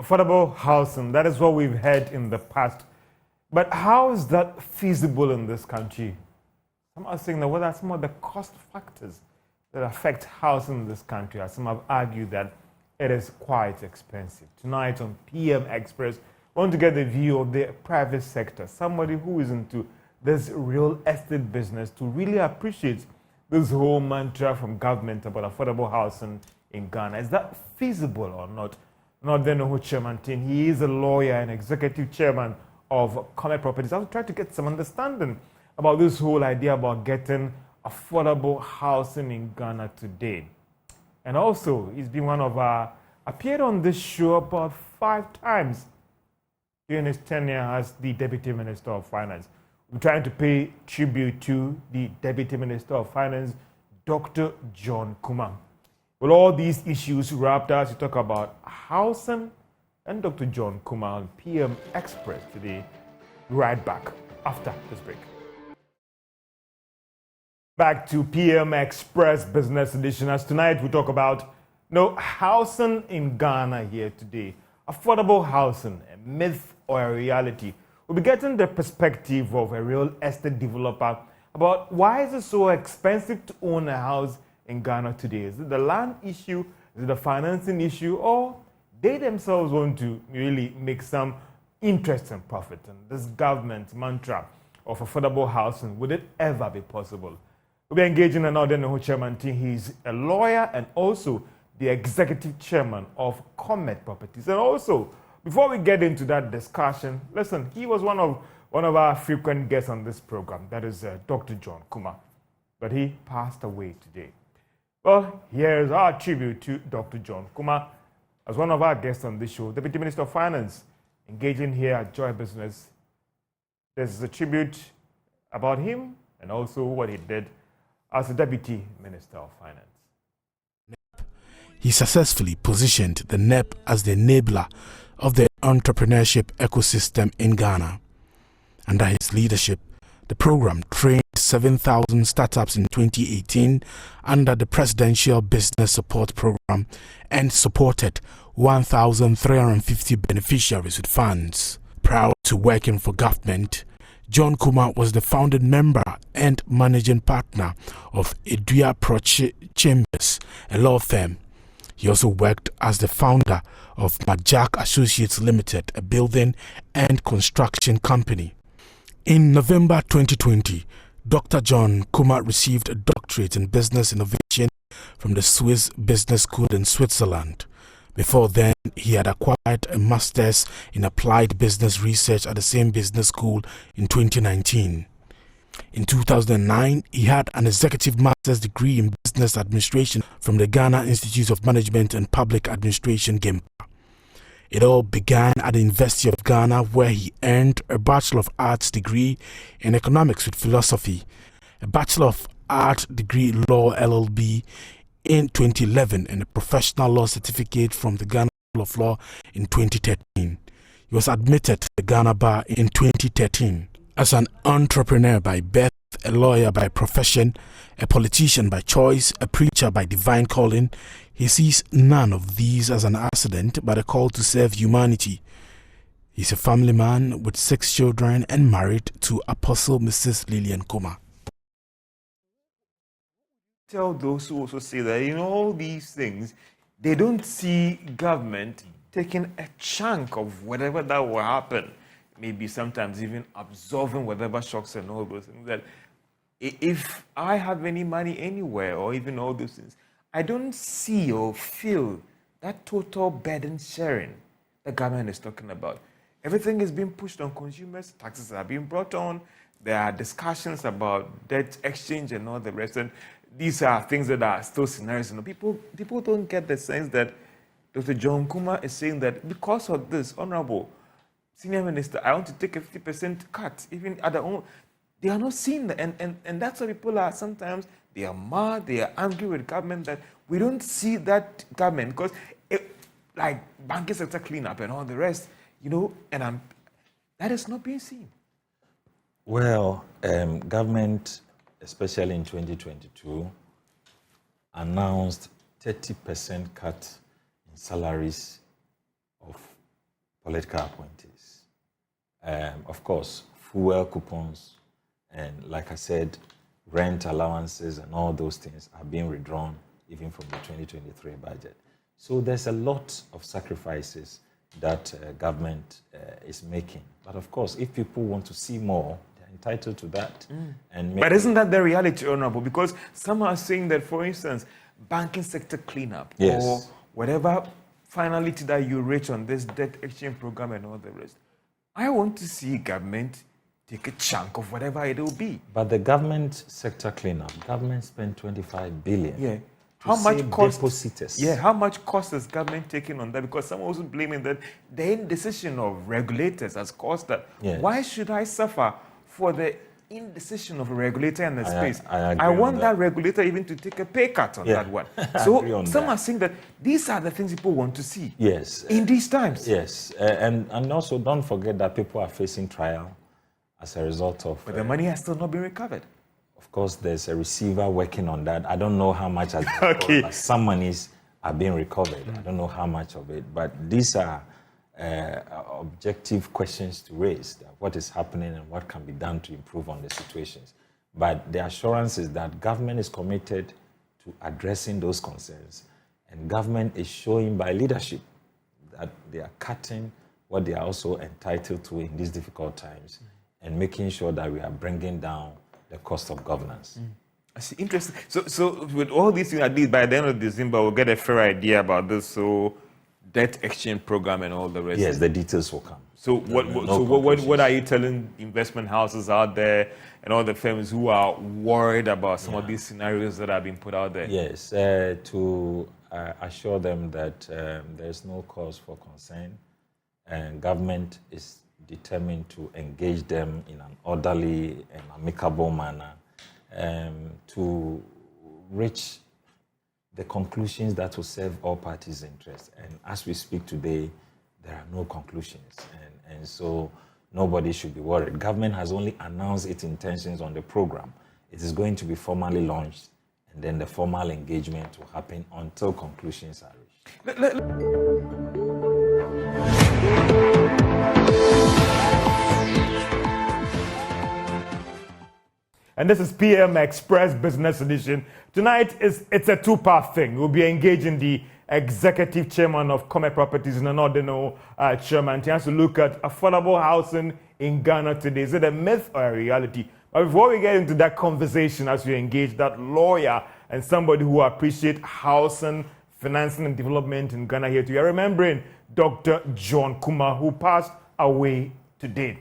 Affordable housing, that is what we've had in the past. But how is that feasible in this country? Some are saying that what are some of the cost factors that affect housing in this country? As some have argued that it is quite expensive. Tonight on PM Express, we want to get the view of the private sector, somebody who is into this real estate business, to really appreciate this whole mantra from government about affordable housing in Ghana. Is that feasible or not? Not then who Chairman Tin. He is a lawyer and executive chairman of Kuma Properties. I'll try to get some understanding about this whole idea about getting affordable housing in Ghana today. And also, he's been one of appeared on this show about 5 times during his tenure as the Deputy Minister of Finance. We're trying to pay tribute to the Deputy Minister of Finance, Dr. John Kuma. With all these issues wrapped up, we talk about housing and Dr. John Kuma on PM Express today. Right back after this break. Back to PM Express Business Edition. As tonight we talk about housing in Ghana here today. Affordable housing, a myth or a reality. We'll be getting the perspective of a real estate developer about why is it so expensive to own a house in Ghana today. Is it the land issue? Is it the financing issue? Or they themselves want to really make some interest and profit? And this government mantra of affordable housing, would it ever be possible? We'll be engaging another Chairman T. He's a lawyer and also the executive chairman of Kuma Properties. And also, before we get into that discussion, listen, he was one of our frequent guests on this program. That is Dr. John Kuma. But he passed away today. Well, here's our tribute to Dr. John Kuma as one of our guests on this show, Deputy Minister of Finance, engaging here at Joy Business. There's a tribute about him and also what he did as the Deputy Minister of Finance. He successfully positioned the NEP as the enabler of the entrepreneurship ecosystem in Ghana. Under his leadership, the program trained 7,000 startups in 2018 under the Presidential Business Support Program and supported 1,350 beneficiaries with funds. Prior to working for government, John Kuma was the founding member and managing partner of Edua Proche Chambers, a law firm. He also worked as the founder of Majak Associates Limited, a building and construction company. In November 2020, Dr. John Kuma received a doctorate in business innovation from the Swiss Business School in Switzerland. Before then, he had acquired a master's in applied business research at the same business school in 2019. In 2009, he had an executive master's degree in business administration from the Ghana Institute of Management and Public Administration, GIMPA. It all began at the University of Ghana, where he earned a Bachelor of Arts degree in economics with philosophy, a Bachelor of Arts degree in law LLB in 2011, and a professional law certificate from the Ghana School of Law in 2013. He was admitted to the Ghana Bar in 2013. As an entrepreneur by birth, a lawyer by profession, a politician by choice, a preacher by divine calling, he sees none of these as an accident but a call to serve humanity. He's a family man with 6 children and married to Apostle Mrs. Lillian Kuma. Tell those who also say that, all these things, they don't see government taking a chunk of whatever that will happen. Maybe sometimes even absorbing whatever shocks and all those things. That if I have any money anywhere or even all those things, I don't see or feel that total burden sharing the government is talking about. Everything is being pushed on consumers, taxes are being brought on, there are discussions about debt exchange and all the rest. And these are things that are still scenarios. People don't get the sense that Dr. John Kuma is saying that because of this, Honorable Senior Minister, I want to take a 50% cut, even at their own. They are not seeing that. And that's why people are sometimes, they are mad, they are angry with government that we don't see that government because like banking sector cleanup and all the rest, and that is not being seen. Well, government, especially in 2022, announced 30% cut in salaries of political appointees. Of course, fuel coupons, and like I said, rent allowances and all those things are being withdrawn even from the 2023 budget. So there's a lot of sacrifices that government is making. But of course, if people want to see more, they're entitled to that. But isn't that the reality, Honorable? Because some are saying that, for instance, banking sector cleanup or whatever finality that you reach on this debt exchange program and all the rest, I want to see government take a chunk of whatever it will be. But the government sector cleanup, government spent 25 billion. Yeah. How much cost? Depositors. Yeah. How much cost is government taking on that? Because some also blaming that the indecision of regulators has caused that. Yes. Why should I suffer for the indecision of a regulator in the space? I want that regulator even to take a pay cut on that one. So some are saying that these are the things people want to see. Yes. In these times. Yes. And also don't forget that people are facing trial as a result of... But the money has still not been recovered. Of course, there's a receiver working on that. I don't know how much has been okay. but some monies are being recovered. I don't know how much of it. But these are objective questions to raise. What is happening and what can be done to improve on the situations. But the assurance is that government is committed to addressing those concerns. And government is showing by leadership that they are cutting what they are also entitled to in these difficult times and making sure that we are bringing down the cost of governance. I see. Interesting. So with all these things, at least by the end of December, we'll get a fair idea about this debt exchange program and all the rest. Yes, the details will come. So what are you telling investment houses out there and all the firms who are worried about some of these scenarios that have been put out there? Yes, to assure them that there's no cause for concern, and government is determined to engage them in an orderly and amicable manner to reach the conclusions that will serve all parties' interests. And as we speak today, there are no conclusions. And so nobody should be worried. Government has only announced its intentions on the program. It is going to be formally launched, and then the formal engagement will happen until conclusions are reached. And this is PM Express Business Edition. Tonight, it's a two-part thing. We'll be engaging the executive chairman of Kuma Properties, and another chairman. He has to look at affordable housing in Ghana today. Is it a myth or a reality? But before we get into that conversation, as we engage that lawyer and somebody who appreciates housing, financing, and development in Ghana here today, remembering Dr. John Kuma, who passed away today.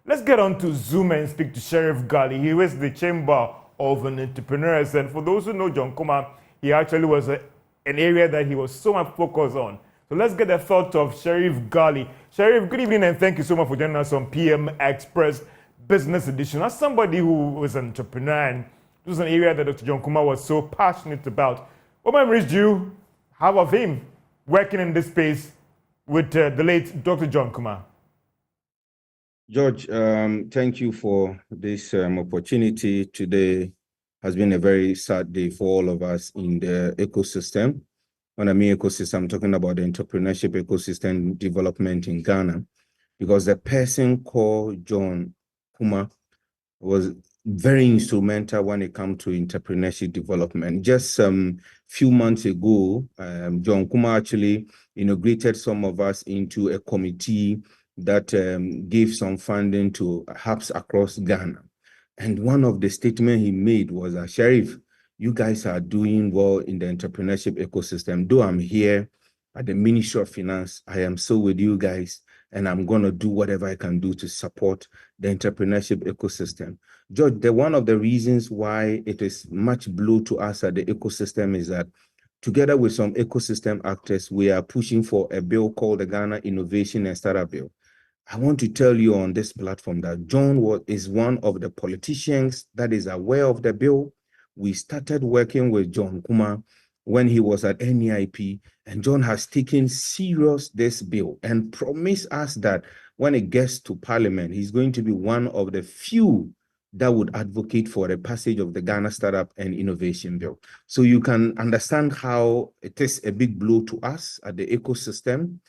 Let's get on to Zoom and speak to Sheriff Gali. He was the Chamber of Entrepreneurs. And for those who know John Kuma, he actually was an area that he was so much focused on. So let's get the thought of Sheriff Gali. Sheriff, good evening and thank you so much for joining us on PM Express Business Edition. As somebody who was an entrepreneur, and this was an area that Dr. John Kuma was so passionate about, what memories do you have of him working in this space with the late Dr. John Kuma? George, thank you for this opportunity. Today has been a very sad day for all of us in the ecosystem. When I mean ecosystem, I'm talking about the entrepreneurship ecosystem development in Ghana, because the person called John Kuma was very instrumental when it comes to entrepreneurship development. Just few months ago, John Kuma actually integrated some of us into a committee that gave some funding to hubs across Ghana. And one of the statements he made was, Sheriff, you guys are doing well in the entrepreneurship ecosystem. Though I'm here at the Ministry of Finance, I am still with you guys, and I'm going to do whatever I can do to support the entrepreneurship ecosystem. George, one of the reasons why it is much blow to us at the ecosystem is that together with some ecosystem actors, we are pushing for a bill called the Ghana Innovation and Startup Bill. I want to tell you on this platform that John is one of the politicians that is aware of the bill. We started working with John Kuma when he was at NEIP, and John has taken serious this bill and promised us that when it gets to Parliament, he's going to be one of the few that would advocate for the passage of the Ghana Startup and Innovation Bill. So you can understand how it is a big blow to us at the ecosystem.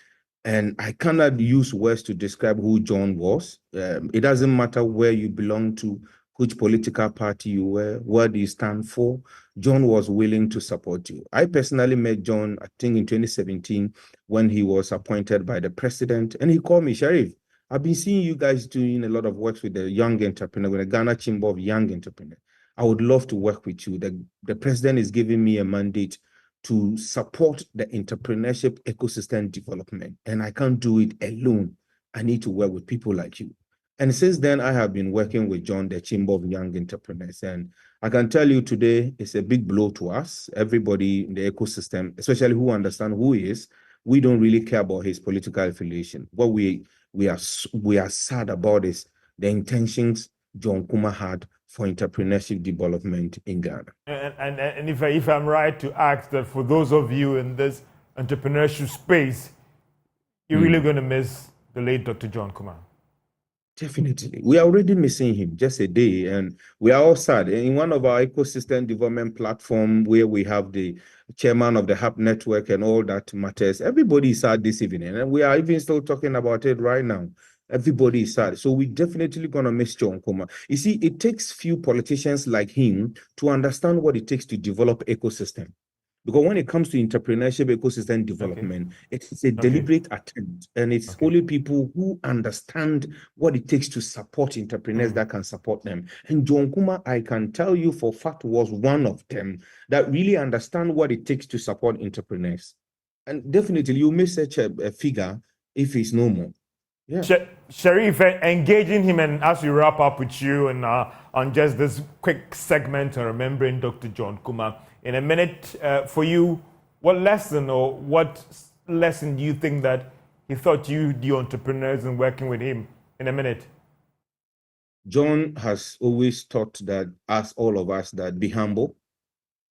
And I cannot use words to describe who John was. It doesn't matter where you belong to, which political party you were, what do you stand for. John was willing to support you. I personally met John, I think in 2017, when he was appointed by the president, and he called me, Sharif, I've been seeing you guys doing a lot of work with the young entrepreneur, with the Ghana Chamber of Young Entrepreneurs. I would love to work with you. The president is giving me a mandate to support the entrepreneurship ecosystem development, and I can't do it alone. I need to work with people like you. And since then, I have been working with John, the Chamber of Young Entrepreneurs. And I can tell you today, it's a big blow to us. Everybody in the ecosystem, especially who understand who he is, we don't really care about his political affiliation. What we are sad about is the intentions John Kuma had for entrepreneurship development in Ghana. And if I'm right to ask that for those of you in this entrepreneurship space, you're really going to miss the late Dr. John Kuma. Definitely. We are already missing him just a day, and we are all sad. In one of our ecosystem development platform where we have the chairman of the Hub Network and all that matters, everybody is sad this evening, and we are even still talking about it right now. Everybody is sad. So we're definitely going to miss John Kuma. You see, it takes few politicians like him to understand what it takes to develop ecosystem. Because when it comes to entrepreneurship ecosystem development, it's a deliberate attempt, and it's only people who understand what it takes to support entrepreneurs that can support them. And John Kuma, I can tell you for fact, was one of them that really understand what it takes to support entrepreneurs. And definitely, you miss such a figure if he's no more. Yeah. Sharif, engaging him, and as we wrap up with you and on just this quick segment on remembering Dr. John Kuma, in a minute, for you, what lesson do you think that he taught you, the entrepreneurs, in working with him? In a minute. John has always taught that, as all of us, that be humble,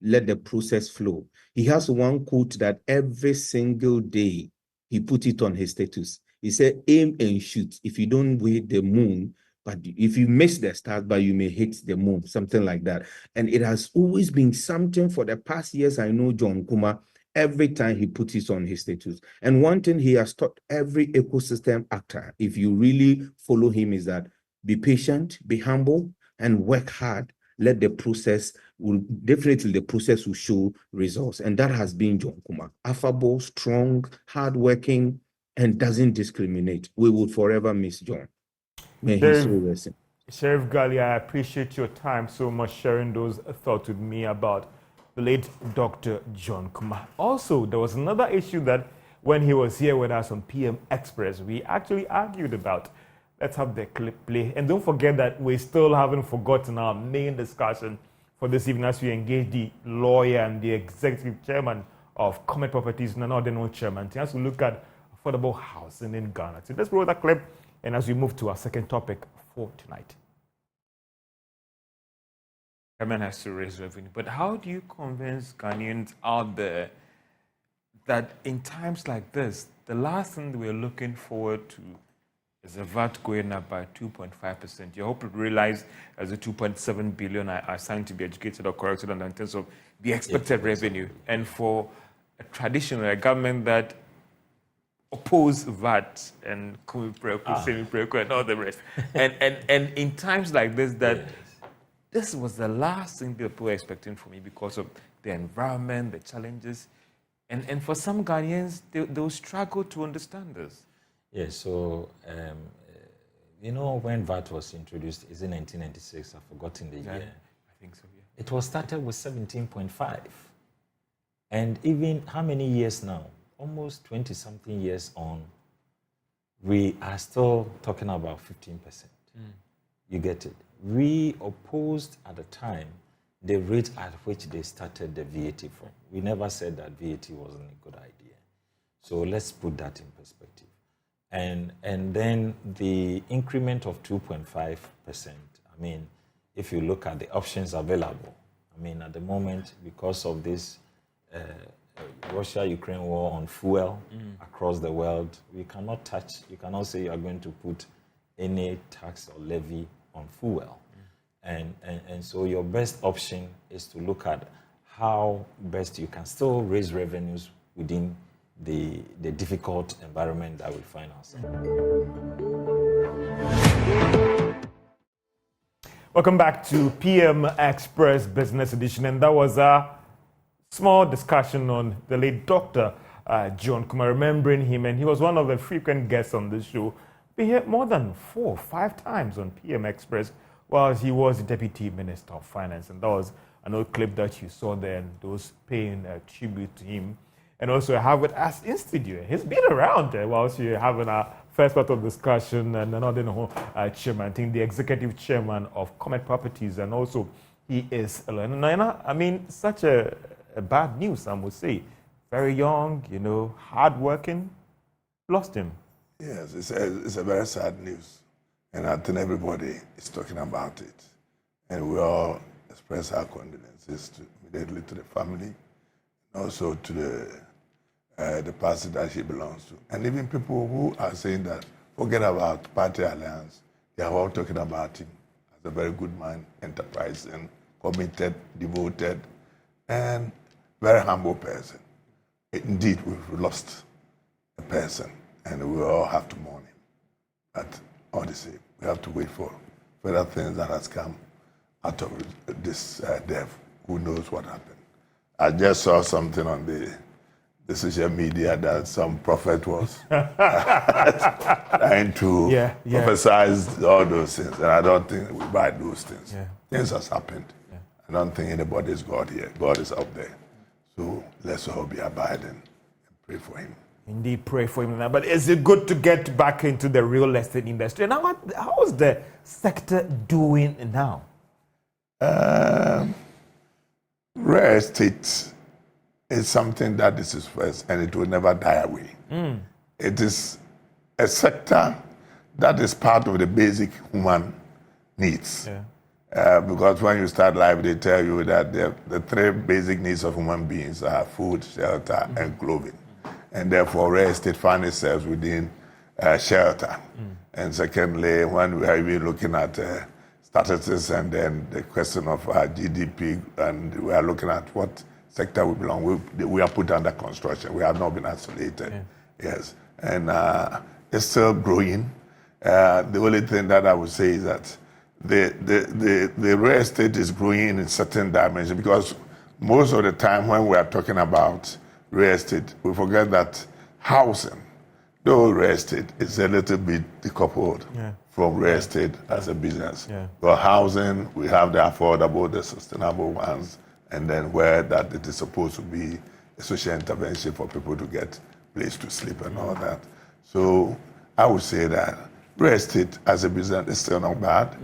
let the process flow. He has one quote that every single day he put it on his status. He said, aim and shoot. If you don't hit the moon, but if you miss the stars, but you may hit the moon, something like that. And it has always been something for the past years. I know John Kuma, every time he puts it on his status. And one thing he has taught every ecosystem actor, if you really follow him, is that be patient, be humble, and work hard. Let the process the process will show results. And that has been John Kuma. Affable, strong, hardworking, and doesn't discriminate. We will forever miss John. May he so rest. Sheriff Gali, I appreciate your time so much sharing those thoughts with me about the late Dr. John Kuma. Also, there was another issue that when he was here with us on PM Express, we actually argued about. Let's have the clip play. And don't forget that we still haven't forgotten our main discussion for this evening as we engage the lawyer and the executive chairman of Comet Properties, none other than chairman, as we look at affordable housing in Ghana. So let's roll that clip, and as we move to our second topic for tonight. Government has to raise revenue, but how do you convince Ghanaians out there that in times like this, the last thing we're looking forward to is the VAT going up by 2.5%? You hope to realize as a 2.7 billion are assigned to be educated or corrected in terms of the expected revenue. And for a traditional government that oppose VAT and semi-preco and all the rest. and in times like this, this was the last thing people were expecting from me because of the environment, the challenges. And for some Ghanaians, they'll struggle to understand this. Yes, so, when VAT was introduced, is it 1996? I've forgotten the year. I think so, yeah. It was started with 17.5. And even how many years now? Almost 20-something years on, we are still talking about 15%. You get it? We opposed at the time the rate at which they started the VAT from. We never said that VAT wasn't a good idea. So let's put that in perspective. And then the increment of 2.5%, I mean, if you look at the options available, I mean, at the moment, because of this Russia-Ukraine war on fuel across the world, you cannot say you are going to put any tax or levy on fuel. And so your best option is to look at how best you can still raise revenues within the difficult environment that we find ourselves. Welcome back to PM Express Business Edition, and that was a small discussion on the late Dr. John Kuma, remembering him, and he was one of the frequent guests on this show. We had more than 4 or 5 times on PM Express while he was Deputy Minister of Finance, and that was an old clip that you saw there, and those paying tribute to him. And also I have with us in studio. He's been around there whilst you're having our first part of discussion, and another chairman, I think the executive chairman of Comet Properties, and also he is, I mean, such a bad news, I would say. Very young, hardworking, lost him. Yes, it's a very sad news, and I think everybody is talking about it, and we all express our condolences immediately to the family, and also to the party that he belongs to, and even people who are saying that forget about party alliance. They are all talking about him as a very good man, enterprising, committed, devoted, and very humble person. Indeed, we've lost a person, and we all have to mourn him. But all the same, we have to wait for further things that has come out of this death. Who knows what happened? I just saw something on the social media that some prophet was trying to prophesize all those things, and I don't think we buy those things. Yeah. Things has happened. Yeah. I don't think anybody is God here. God is out there. So let's all be abiding and pray for him. Indeed, pray for him now. But is it good to get back into the real estate industry? Now, how is the sector doing now? Real estate is something that this is first, and it will never die away. It is a sector that is part of the basic human needs. Yeah. Because when you start life, they tell you that the 3 basic needs of human beings are food, shelter, and clothing. And therefore, real estate finds itself within shelter. And secondly, when we are even looking at statistics and then the question of GDP, and we are looking at what sector we belong, we are put under construction. We have not been isolated. Yeah. Yes. And it's still growing. The only thing that I would say is that the real estate is growing in certain dimensions, because most of the time when we are talking about real estate, we forget that housing, though real estate is a little bit decoupled from real estate as a business. Yeah. But housing, we have the affordable, the sustainable ones, and then where that it is supposed to be a social intervention for people to get place to sleep and all that. So I would say that real estate as a business is still not bad.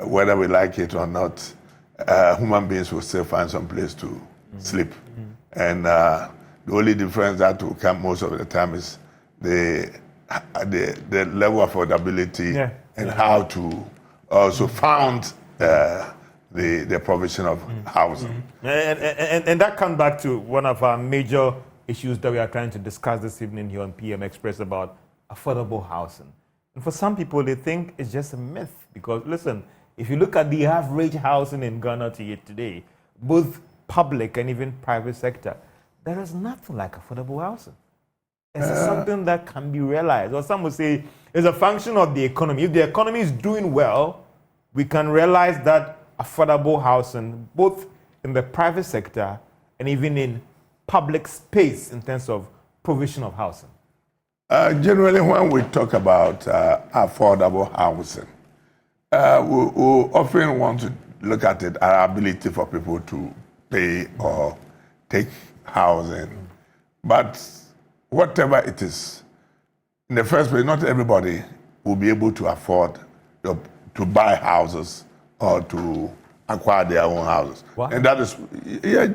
Whether we like it or not, human beings will still find some place to sleep. And the only difference that will come most of the time is the level of affordability and how to also found the provision of housing. And that comes back to one of our major issues that we are trying to discuss this evening here on PM Express about affordable housing. And for some people, they think it's just a myth, because listen, if you look at the average housing in Ghana today, both public and even private sector, there is nothing like affordable housing. It's something that can be realized, or some would say it's a function of the economy. If the economy is doing well, we can realize that affordable housing, both in the private sector and even in public space in terms of provision of housing. Generally, when we talk about affordable housing, we often want to look at it, our ability for people to pay or take housing. But whatever it is, in the first place, not everybody will be able to afford to buy houses or to acquire their own houses. What? And that is,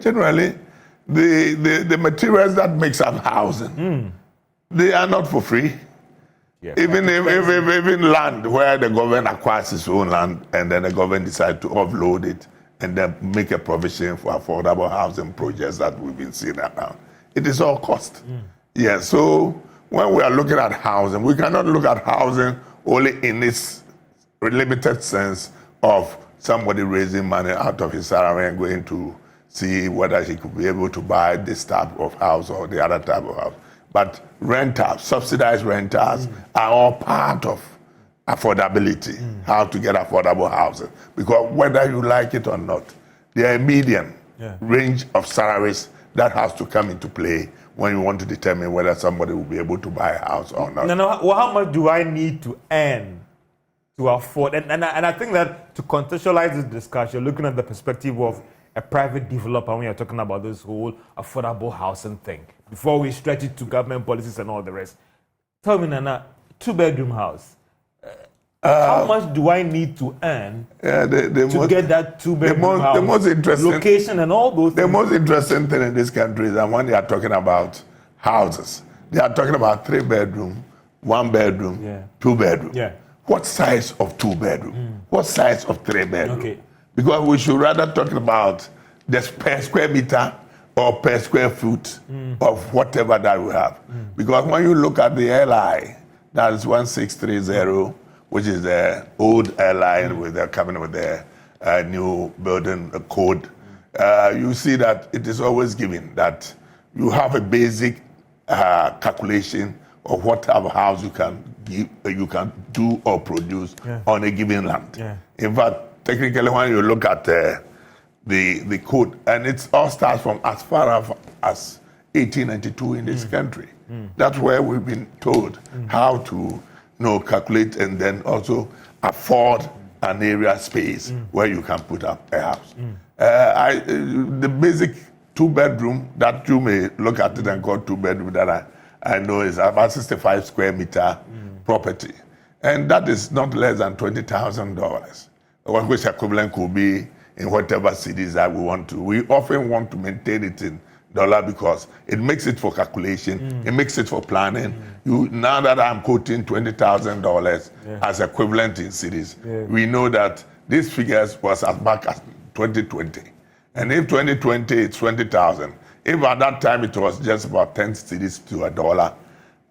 generally, the materials that makes up housing, they are not for free. Yeah. Even land where the government acquires its own land and then the government decides to offload it and then make a provision for affordable housing projects that we've been seeing around. It is all cost. Yeah, so when we are looking at housing, we cannot look at housing only in its limited sense of somebody raising money out of his salary and going to see whether she could be able to buy this type of house or the other type of house. But rentals, subsidized rentals, are all part of affordability, how to get affordable housing. Because whether you like it or not, there are a median range of salaries that has to come into play when you want to determine whether somebody will be able to buy a house or not. Now, well, how much do I need to earn to afford? And I think that to contextualize this discussion, looking at the perspective of a private developer when you're talking about this whole affordable housing thing, before we stretch it to government policies and all the rest. Tell me, Nana, 2-bedroom house. How much do I need to earn to get that 2-bedroom house? The most interesting location and all those things. The most interesting thing in this country is that when they are talking about houses, they are talking about 3-bedroom, 1-bedroom, 2-bedroom. Yeah. What size of 2-bedroom? What size of 3-bedroom? Okay. Because we should rather talk about the per square meter or per square foot of whatever that we have. Because when you look at the LI, that is 1630, which is the old LI with the coming with the new building code, you see that it is always given that you have a basic calculation of what type of house you can do or produce on a given land. Yeah. In fact, technically, when you look at the code, and it all starts from as far as 1892 in this country. That's where we've been told how to calculate and then also afford an area space where you can put up a house. The basic 2-bedroom that you may look at it and call 2-bedroom that I know is about 65 square meter property. And that is not less than $20,000. Which equivalent could be in whatever cities that we want to. We often want to maintain it in dollar because it makes it for calculation, it makes it for planning. Now that I'm quoting $20,000 as equivalent in cities, we know that these figures was as back as 2020. And if 2020 it's 20,000, if at that time it was just about 10 cities to a dollar,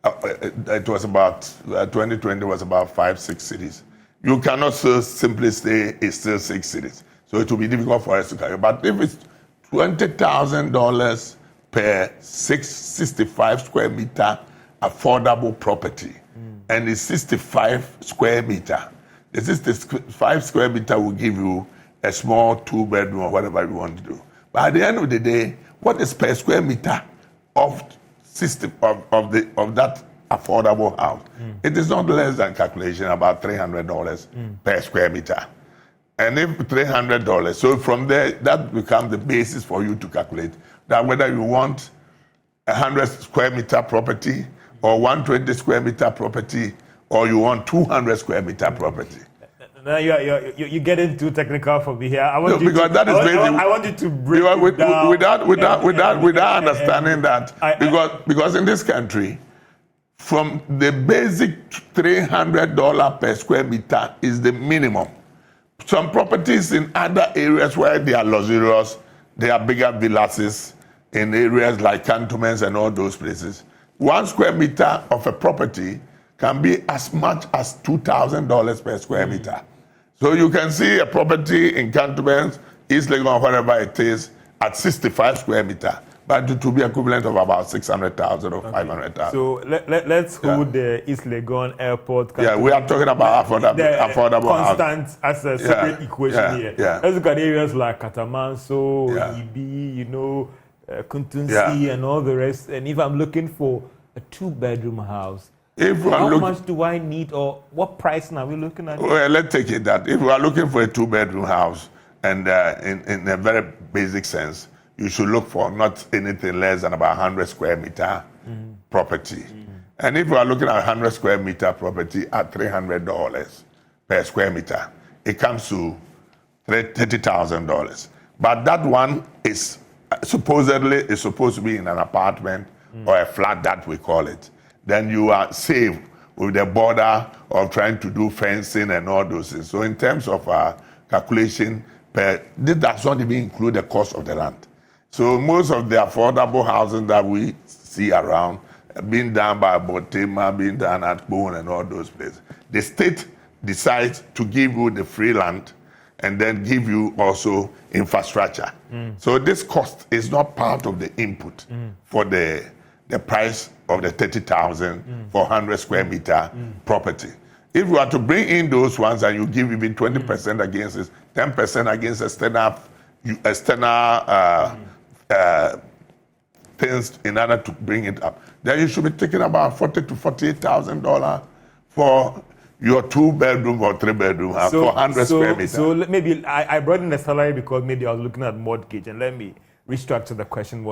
it was about 2020 was about 5-6 cities. You cannot so simply say it's still 6 cities. So it will be difficult for us to carry. But if it's $20,000 per 65 square meter affordable property, and it's 65 square meter, the 65 square meter will give you a small 2-bedroom or whatever you want to do. But at the end of the day, what is per square meter of that affordable house? It is not less than calculation about $300 per square meter. And if $300, so from there, that becomes the basis for you to calculate that whether you want 100 square meter property or 120 square meter property or you want 200 square meter property. Now you're getting too technical for me here. I want you to break it down. Without understanding that, because in this country, from the basic $300 per square meter is the minimum. Some properties in other areas where they are luxurious, they are bigger villas in areas like cantonments and all those places. 1 square meter of a property can be as much as $2,000 per square meter. So you can see a property in cantonments, East Legon, wherever it is, at 65 square meter, but it will be equivalent of about 600,000 or 500,000. So let's hold the East Legon Airport. We are talking about affordable constant housing as a separate equation here. Let's look at areas like Katamanso, Ibi, Kuntunsi, and all the rest. And if I'm looking for a 2-bedroom house, how much do I need, or what price are we looking at? Well, let's take it that if we are looking for a 2-bedroom house, and in a very basic sense, you should look for not anything less than about 100 square meter property. And if we are looking at 100 square meter property at $300 per square meter, it comes to $30,000. But that one is supposed to be in an apartment or a flat that we call it. Then you are safe with the border of trying to do fencing and all those things. So in terms of calculation, this does not even include the cost of the land. So most of the affordable housing that we see around, being done by Botema, being done at Bone and all those places, the state decides to give you the free land and then give you also infrastructure. So this cost is not part of the input for the price of the 30,000 for 100 square meter property. If you are to bring in those ones and you give even 20% against it, 10% against external things in order to bring it up, then you should be taking about $40,000 to $48,000 for your 2-bedroom or 3-bedroom house for 100 square meters. So maybe I brought in the salary because maybe I was looking at mortgage, and let me restructure the question.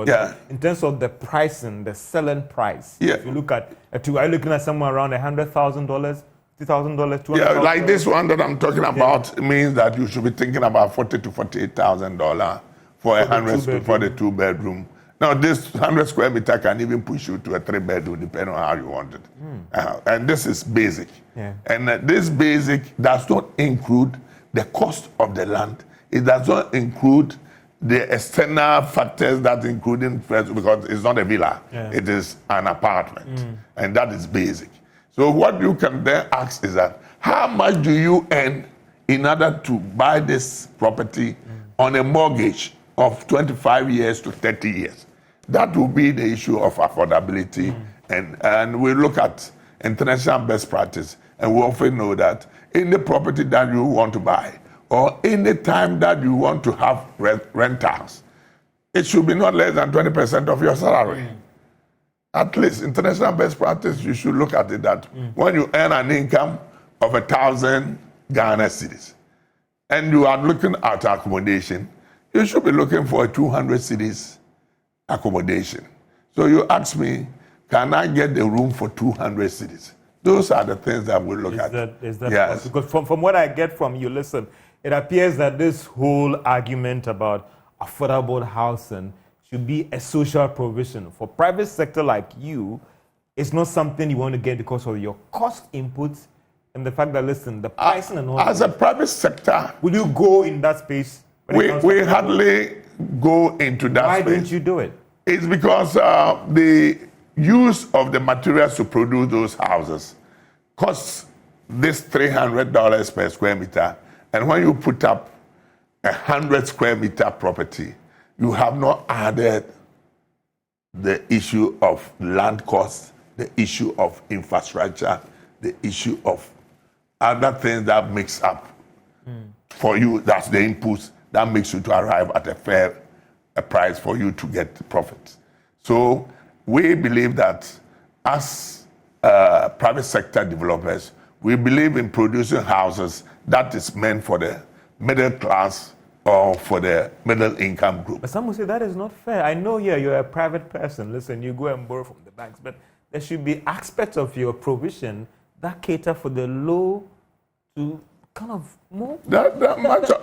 In terms of the pricing, the selling price. If you look at are you looking at somewhere around $100,000, $2,000, $200,000? Yeah, like this one that I'm talking about means that you should be thinking about $40,000 to $48,000 for the 2-bedroom. Now, this 100 square meter can even push you to a 3-bedroom, depending on how you want it. And this is basic. And this basic does not include the cost of the land. It does not include the external factors that including, because it's not a villa, it is an apartment. And that is basic. So what you can then ask is that, how much do you earn in order to buy this property on a mortgage of 25 years to 30 years? That will be the issue of affordability. And we look at international best practice, and we often know that any property that you want to buy, or any time that you want to have rentals, it should be not less than 20% of your salary. At least international best practice, you should look at it that when you earn an income of 1,000 Ghana cedis, and you are looking at accommodation, you should be looking for a 200 cedis accommodation. So you ask me, can I get the room for 200 cedis? Those are the things that we look at. Is that yes. Because from what I get from you, listen, it appears that this whole argument about affordable housing should be a social provision. For private sector like you, it's not something you want to get because of your cost inputs and the fact that, listen, the pricing and all. As a private sector, will you go in that space? We hardly go into that space. Why don't you do it? It's because the use of the materials to produce those houses costs this $300 per square meter. And when you put up 100 square meter property, you have not added the issue of land costs, the issue of infrastructure, the issue of other things that makes up for you. That's the inputs that makes you to arrive at a fair price for you to get profits. So we believe that as private sector developers, we believe in producing houses that is meant for the middle class or for the middle income group. But some will say that is not fair. I know you're a private person. Listen, you go and borrow from the banks, but there should be aspects of your provision that cater for the low to kind of more.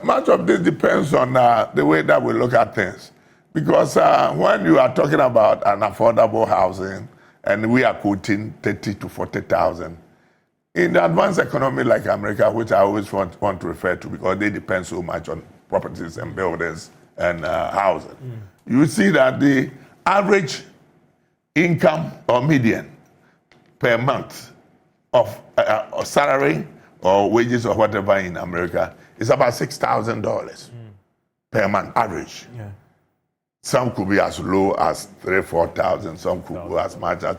Much of this depends on the way that we look at things. Because when you are talking about an affordable housing, and we are quoting 30 to 40,000, in the advanced economy like America, which I always want to refer to because they depend so much on properties and buildings and housing, you see that the average income or median per month of salary or wages or whatever in America is about $6,000 per month average. Some could be as low as 3,000-4,000. Some could go as much as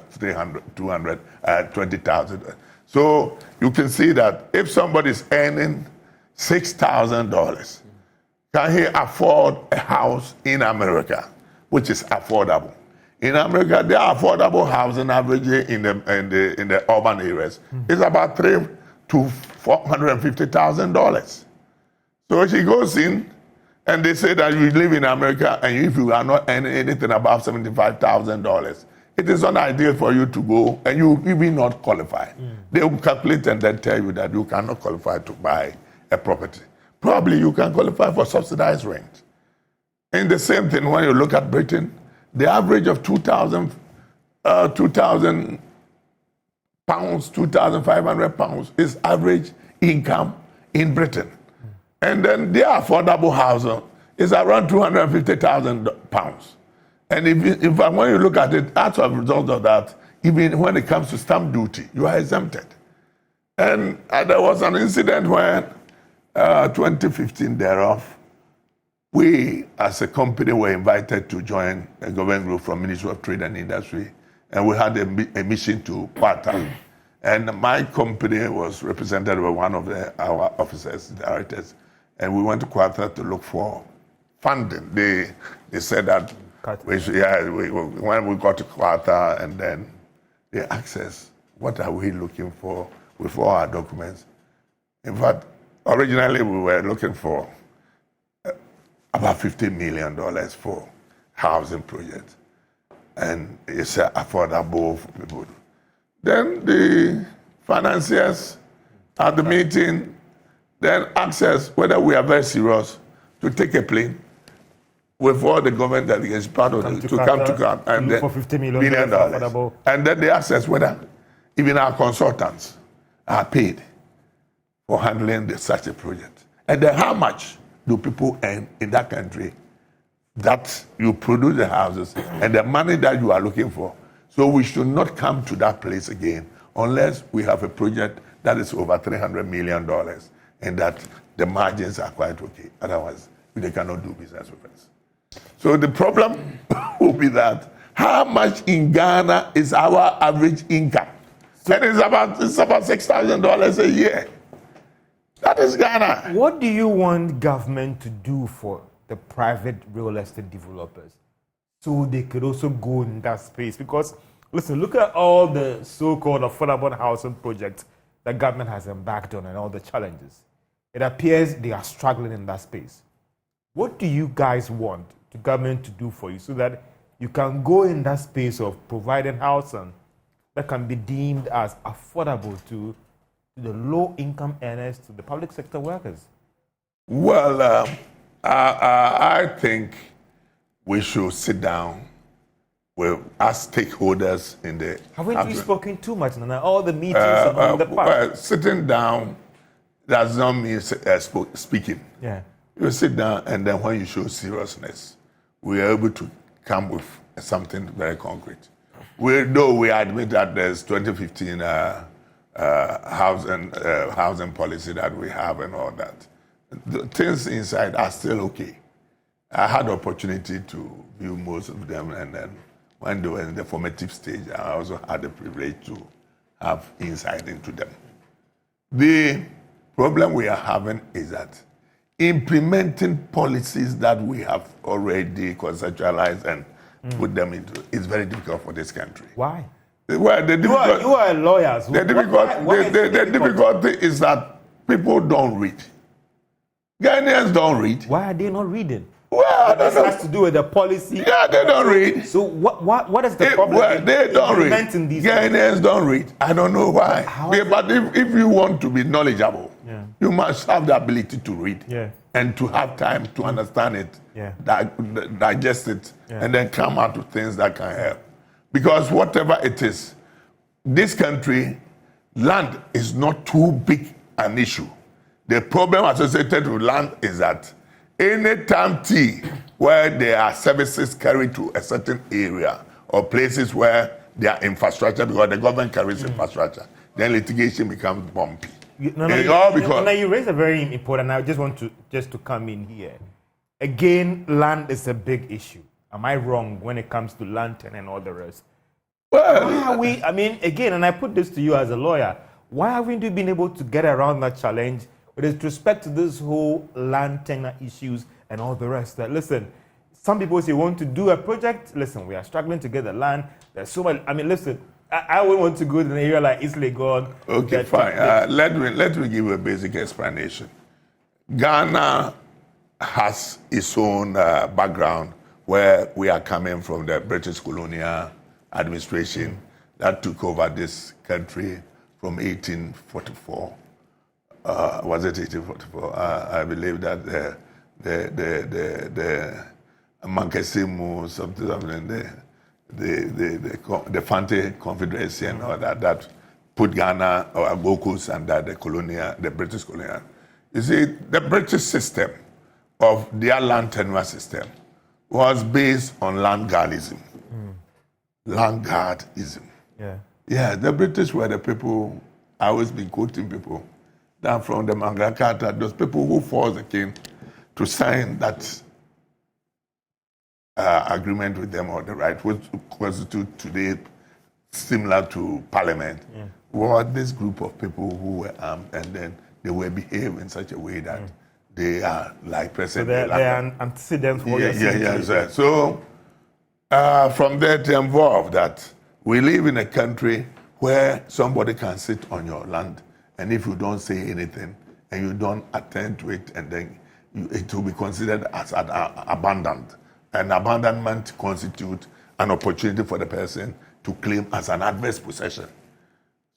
20,000. So you can see that if somebody is earning $6,000, can he afford a house in America, which is affordable? In America, there are affordable housing averagely in the urban areas. It's about $300,000 to $450,000. So she goes in, and they say that you live in America, and if you are not earning anything above $75,000, it is not ideal for you to go, and you will not qualify. They will calculate and then tell you that you cannot qualify to buy a property. Probably you can qualify for subsidized rent. And the same thing when you look at Britain, the average of 2,000 pounds, 2,500 pounds is average income in Britain. And then their affordable housing is around 250,000 pounds. And if when you look at it, as a result of that, even when it comes to stamp duty, you are exempted. And there was an incident when 2015 thereof, we as a company were invited to join a government group from Ministry of Trade and Industry, and we had a mission to Qatar. And my company was represented by one of our officers, directors, and we went to Qatar to look for funding. They said that when we got to Qatar, and then they asked us, what are we looking for with all our documents? In fact, originally we were looking for about $50 million for housing projects. And it's affordable for people. Then the financiers at the meeting then asked us whether we are very serious to take a plane with all the government delegates part of it to come to Qatar and then for $50 million. And then they asked us whether even our consultants are paid for handling such a project. And then how much do people earn in that country that you produce the houses and the money that you are looking for? So we should not come to that place again unless we have a project that is over $300 million and that the margins are quite okay. Otherwise, they cannot do business with us. So the problem will be that how much in Ghana is our average income? And it's about $6,000 a year. That is Ghana. What do you want government to do for the private real estate developers so they could also go in that space? Because, listen, look at all the so-called affordable housing projects that government has embarked on and all the challenges. It appears they are struggling in that space. What do you guys want the government to do for you so that you can go in that space of providing housing that can be deemed as affordable to the low-income earners, to the public sector workers? Well, I think we should sit down with our stakeholders in the... Haven't you spoken too much, Nana? All the meetings in the past. Well, sitting down does not mean speaking. Yeah. You sit down, and then when you show seriousness, we are able to come with something very concrete. Though we admit that there's 2015 housing policy that we have and all that, the things inside are still okay. I had the opportunity to view most of them, and then when they were in the formative stage, I also had the privilege to have insight into them. The problem we are having is that implementing policies that we have already conceptualized and put them into is very difficult for this country. Why? Well, You are lawyers. The difficulty is that people don't read. Ghanaians don't read. Why are they not reading? Well, I don't know. This has to do with the policy. Yeah, they don't read. So what is the problem? Well, they don't read. These Ghanaians don't read. I don't know why. But if you want to be knowledgeable, you must have the ability to read and to have time to understand it, digest it, and then come out with things that can help. Because whatever it is, this country, land is not too big an issue. The problem associated with land is that anytime where there are services carried to a certain area or places where there are infrastructure, because the government carries infrastructure, then litigation becomes bumpy. You raise a very important, I just want to come in here. Again, land is a big issue. Am I wrong when it comes to land tenure and all the rest? Well, why are we, again, and I put this to you as a lawyer, why haven't you been able to get around that challenge with respect to this whole land tenure issues and all the rest? That, listen, some people say want to do a project, listen, we are struggling to get the land. There's so much, listen, I wouldn't want to go to an area like East Legon. Okay, fine. Let me give you a basic explanation. Ghana has its own background where we are coming from the British colonial administration that took over this country from 1844. Was it 1844? I believe that the Mankesimu, something, the Fante Confederacy and all that put Ghana or Agokus under the British colonial. You see, the British system of their land tenure system was based on land guardism. Land guardism. Yeah. Yeah, the British were the people, I always been quoting people, than from the Magna Carta, those people who forced the king to sign that agreement with them, or the right, which constitute today similar to parliament, were this group of people who were armed, and then they were behaved in such a way that they are like President. So they're an antecedent for what you're saying. Yes. So from there to involve that we live in a country where somebody can sit on your land, and if you don't say anything and you don't attend to it, and then it will be considered as an abandoned. And abandonment constitutes an opportunity for the person to claim as an adverse possession.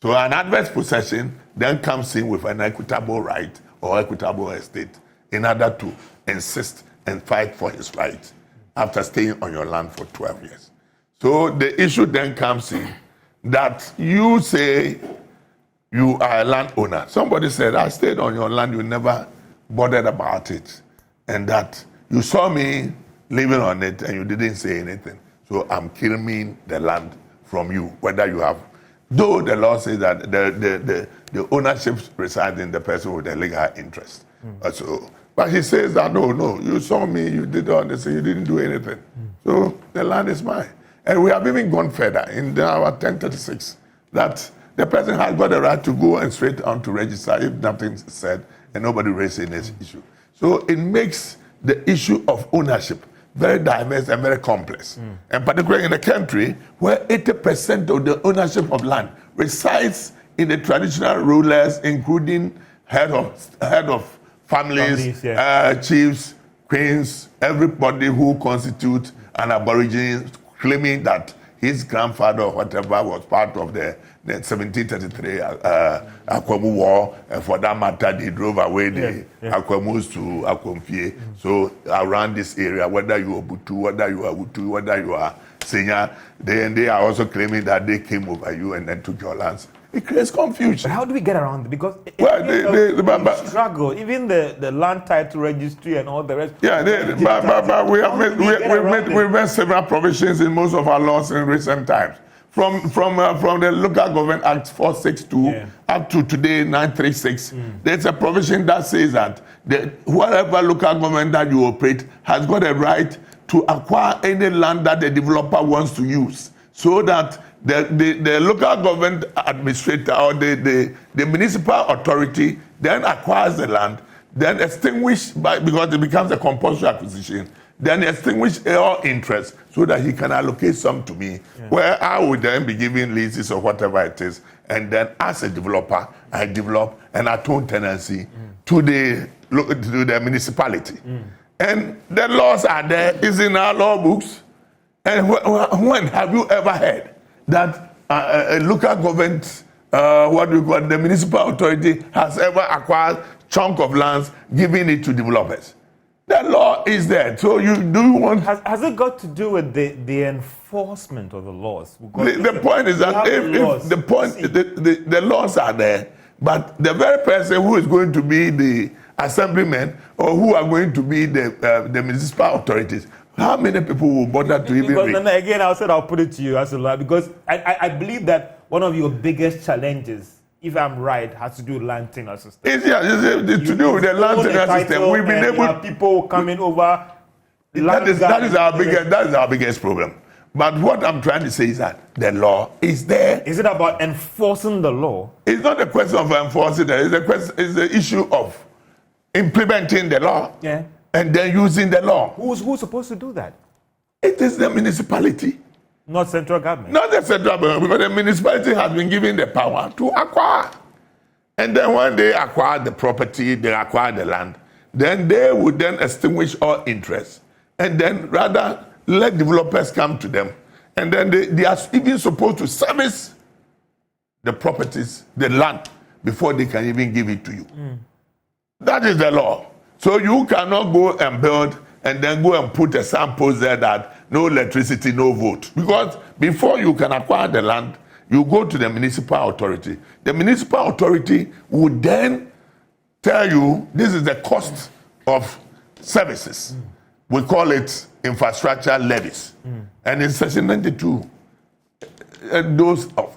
So an adverse possession then comes in with an equitable right or equitable estate in order to insist and fight for his right after staying on your land for 12 years. So the issue then comes in that you say you are a landowner. Somebody said, I stayed on your land, you never bothered about it. And that you saw me living on it and you didn't say anything. So I'm claiming the land from you, whether you have, though the law says that the ownership resides in the person with the legal interest. So, but he says that, no, you saw me, you did all this, you didn't do anything. So the land is mine. And we have even gone further in our 1036 that the person has got the right to go and straight on to register if nothing's said and nobody raises this issue. So it makes the issue of ownership very diverse and very complex. And particularly in a country where 80% of the ownership of land resides in the traditional rulers, including head of families, chiefs, queens, everybody who constitute an aborigine, claiming that his grandfather or whatever was part of the 1733 Akwamu War, and for that matter, they drove away the Akwamus to Akwamfie. So around this area, whether you are Butu, whether you are Hutu, whether you are Senya, they are also claiming that they came over you and then took your lands. It creates confusion. But how do we get around it? Because they struggle, even the land title registry and all the rest. Yeah, but we've made several provisions in most of our laws in recent times. From the Local Government Act 462 up to today 936, there's a provision that says that whatever local government that you operate has got a right to acquire any land that the developer wants to use, so that the local government administrator or the municipal authority then acquires the land, then because it becomes a compulsory acquisition, then extinguish all interest so that he can allocate some to me, where I would then be giving leases or whatever it is, and then as a developer, I develop an atone tenancy to the municipality. And the laws are there, it's in our law books. And when have you ever heard that a local government, the municipal authority has ever acquired chunk of lands, giving it to developers? The law is there. So has it got to do with the enforcement of the laws? The point is that the laws are there, but the very person who is going to be the assemblyman or who are going to be the municipal authorities, how many people will bother to even read? Then again, I'll put it to you as a law, because I believe that one of your biggest challenges, if I'm right, has to do with land tenure system. It's to do with the land tenure system. We've been able people coming over. That is our biggest problem. But what I'm trying to say is that the law is there. Is it about enforcing the law? It's not a question of enforcing it. It's the issue of implementing the law. And then using the law. Who's supposed to do that? It is the municipality. Not central government. Not the central government, because the municipality has been given the power to acquire. And then when they acquire the property, they acquire the land, then they would then extinguish all interest. And then rather let developers come to them. And then they are even supposed to service the properties, the land, before they can even give it to you. That is the law. So you cannot go and build and then go and put a signpost there that no electricity, no vote. Because before you can acquire the land, you go to the municipal authority. The municipal authority would then tell you this is the cost of services. We call it infrastructure levies. And in section 92,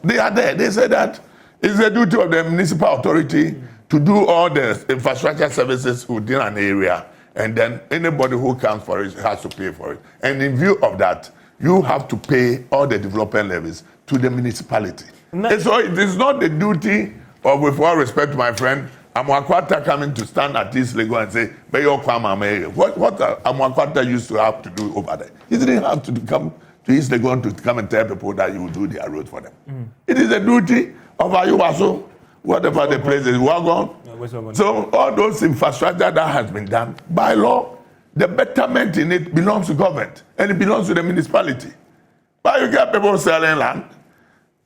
they are there. They say that it's the duty of the municipal authority to do all the infrastructure services within an area, and then anybody who comes for it has to pay for it. And in view of that, you have to pay all the development levies to the municipality. And so it is not the duty of, with all respect to my friend, Amwakwata coming to stand at East Legon and say, Bayo Kwama Mayor. What Amwakwata used to have to do over there? He didn't have to come to East Legon to come and tell people that you will do their road for them. It is the duty of Ayuwaso, whatever the place is, Wagon. So all those infrastructure that has been done by law, the betterment in it belongs to government and it belongs to the municipality. But you get people selling land,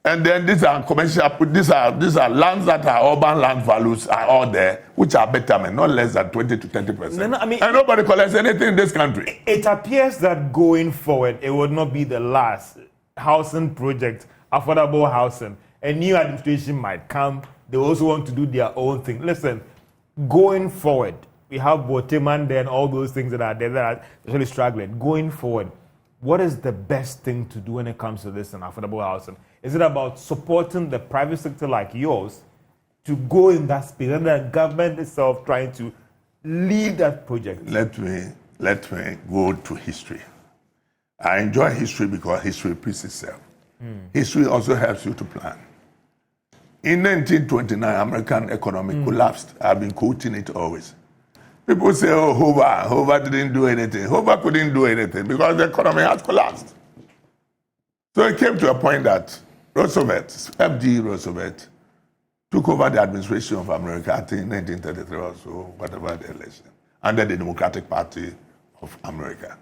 and then these are commercial, these are lands that are urban land values are all there, which are betterment, not less than 20 to 30%. I mean, and nobody collects anything in this country. It appears that going forward, it would not be the last housing project, affordable housing. A new administration might come. They also want to do their own thing. Listen, going forward, we have Boteman there and all those things that are there that are really struggling. Going forward, what is the best thing to do when it comes to this and affordable housing? Is it about supporting the private sector like yours to go in that space and the government itself trying to lead that project? Let me go to history. I enjoy history because history repeats itself. History also helps you to plan. In 1929, American economy collapsed. I've been quoting it always. People say, oh, Hoover didn't do anything. Hoover couldn't do anything because the economy has collapsed. So it came to a point that F.D. Roosevelt, took over the administration of America, I think in 1933 or so, whatever the election, under the Democratic Party of America.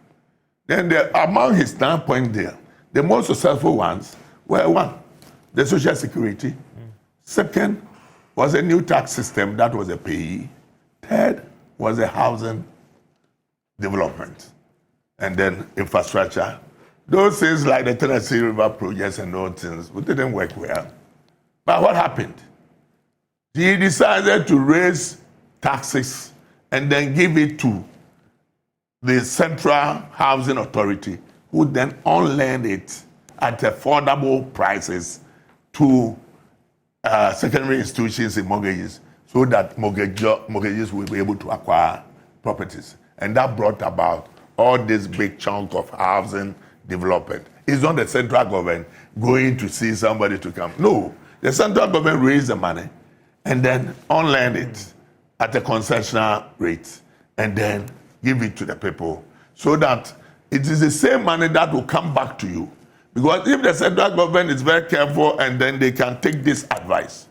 Then among his 9 points there, the most successful ones were one, the Social Security. Second was a new tax system that was a payee. Third was a housing development. And then infrastructure. Those things like the Tennessee River projects and those things didn't work well. But what happened? He decided to raise taxes and then give it to the Central Housing Authority, who then on-lend it at affordable prices to secondary institutions in mortgages so that mortgages will be able to acquire properties. And that brought about all this big chunk of housing development. It's not the central government going to see somebody to come. No, the central government raised the money and then on-lend it at a concessional rate and then give it to the people so that it is the same money that will come back to you. Because if the central government is very careful and then they can take this advice,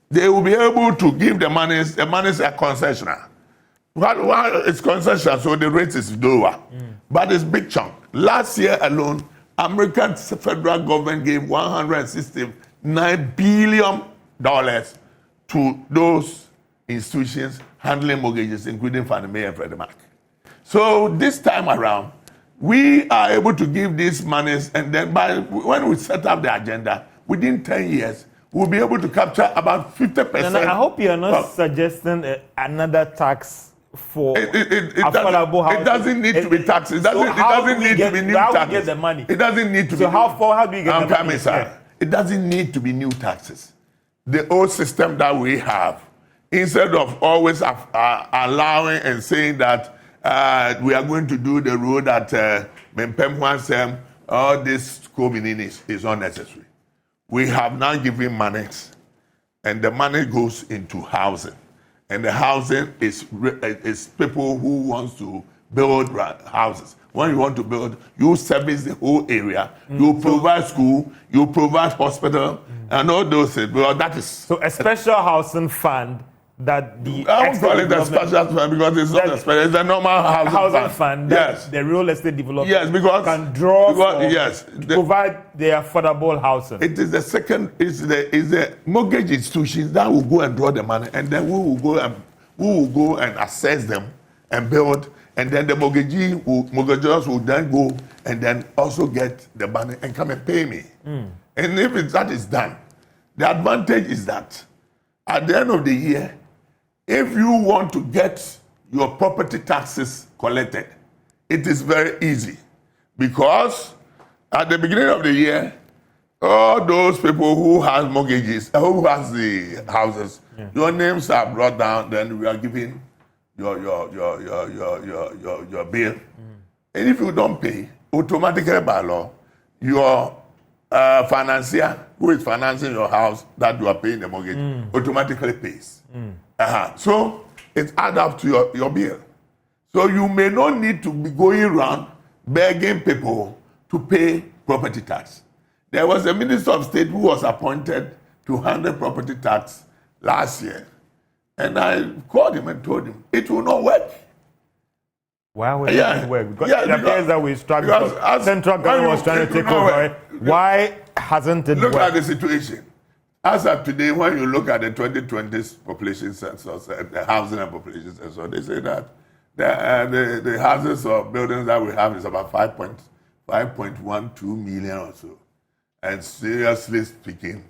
they will be able to give the monies are concessional. Well, it's concessional, so the rate is lower. But it's big chunk. Last year alone, American federal government gave $169 billion to those institutions handling mortgages, including Fannie Mae and Freddie Mac. So this time around, we are able to give these monies, and then when we set up the agenda, within 10 years, we'll be able to capture about 50%. And I hope you're not suggesting another tax for affordable housing. It doesn't need to be taxes. It doesn't need to be new taxes. How do we get the money? It doesn't need to be. So how do we get the money? Sir. It doesn't need to be new taxes. The old system that we have, instead of always allowing and saying that we are going to do the road at Mempem all this COVID is unnecessary. We have now given money, and the money goes into housing. And the housing is people who want to build houses. When you want to build, you service the whole area. You provide school, you provide hospital, and all those things. Well, that is so a special housing fund that the I won't call it a special fund because it's not a special. It's a normal housing fund. Yes, the real estate developer. Yes, because can draw provide the affordable housing. It is the second. Is the mortgage institutions that will go and draw the money, and then we will go and assess them and build, and then the mortgagors will then go and then also get the money and come and pay me. And if that is done, the advantage is that at the end of the year, if you want to get your property taxes collected, it is very easy because at the beginning of the year, all those people who has mortgages, who has the houses, your names are brought down, then we are giving your bill. And if you don't pay, automatically by law, your financier who is financing your house that you are paying the mortgage automatically pays. So it adds up to your bill. So you may not need to be going around begging people to pay property tax. There was a minister of state who was appointed to handle property tax last year. And I called him and told him, it will not work. Why would it not work? Because it appears that we struggle. Because Central government was trying to take over it. Why hasn't it Look worked? at the situation. As of today, when you look at the 2020 population census, the housing and population census, they say that the houses or buildings that we have is about 5.12 million or so. And seriously speaking,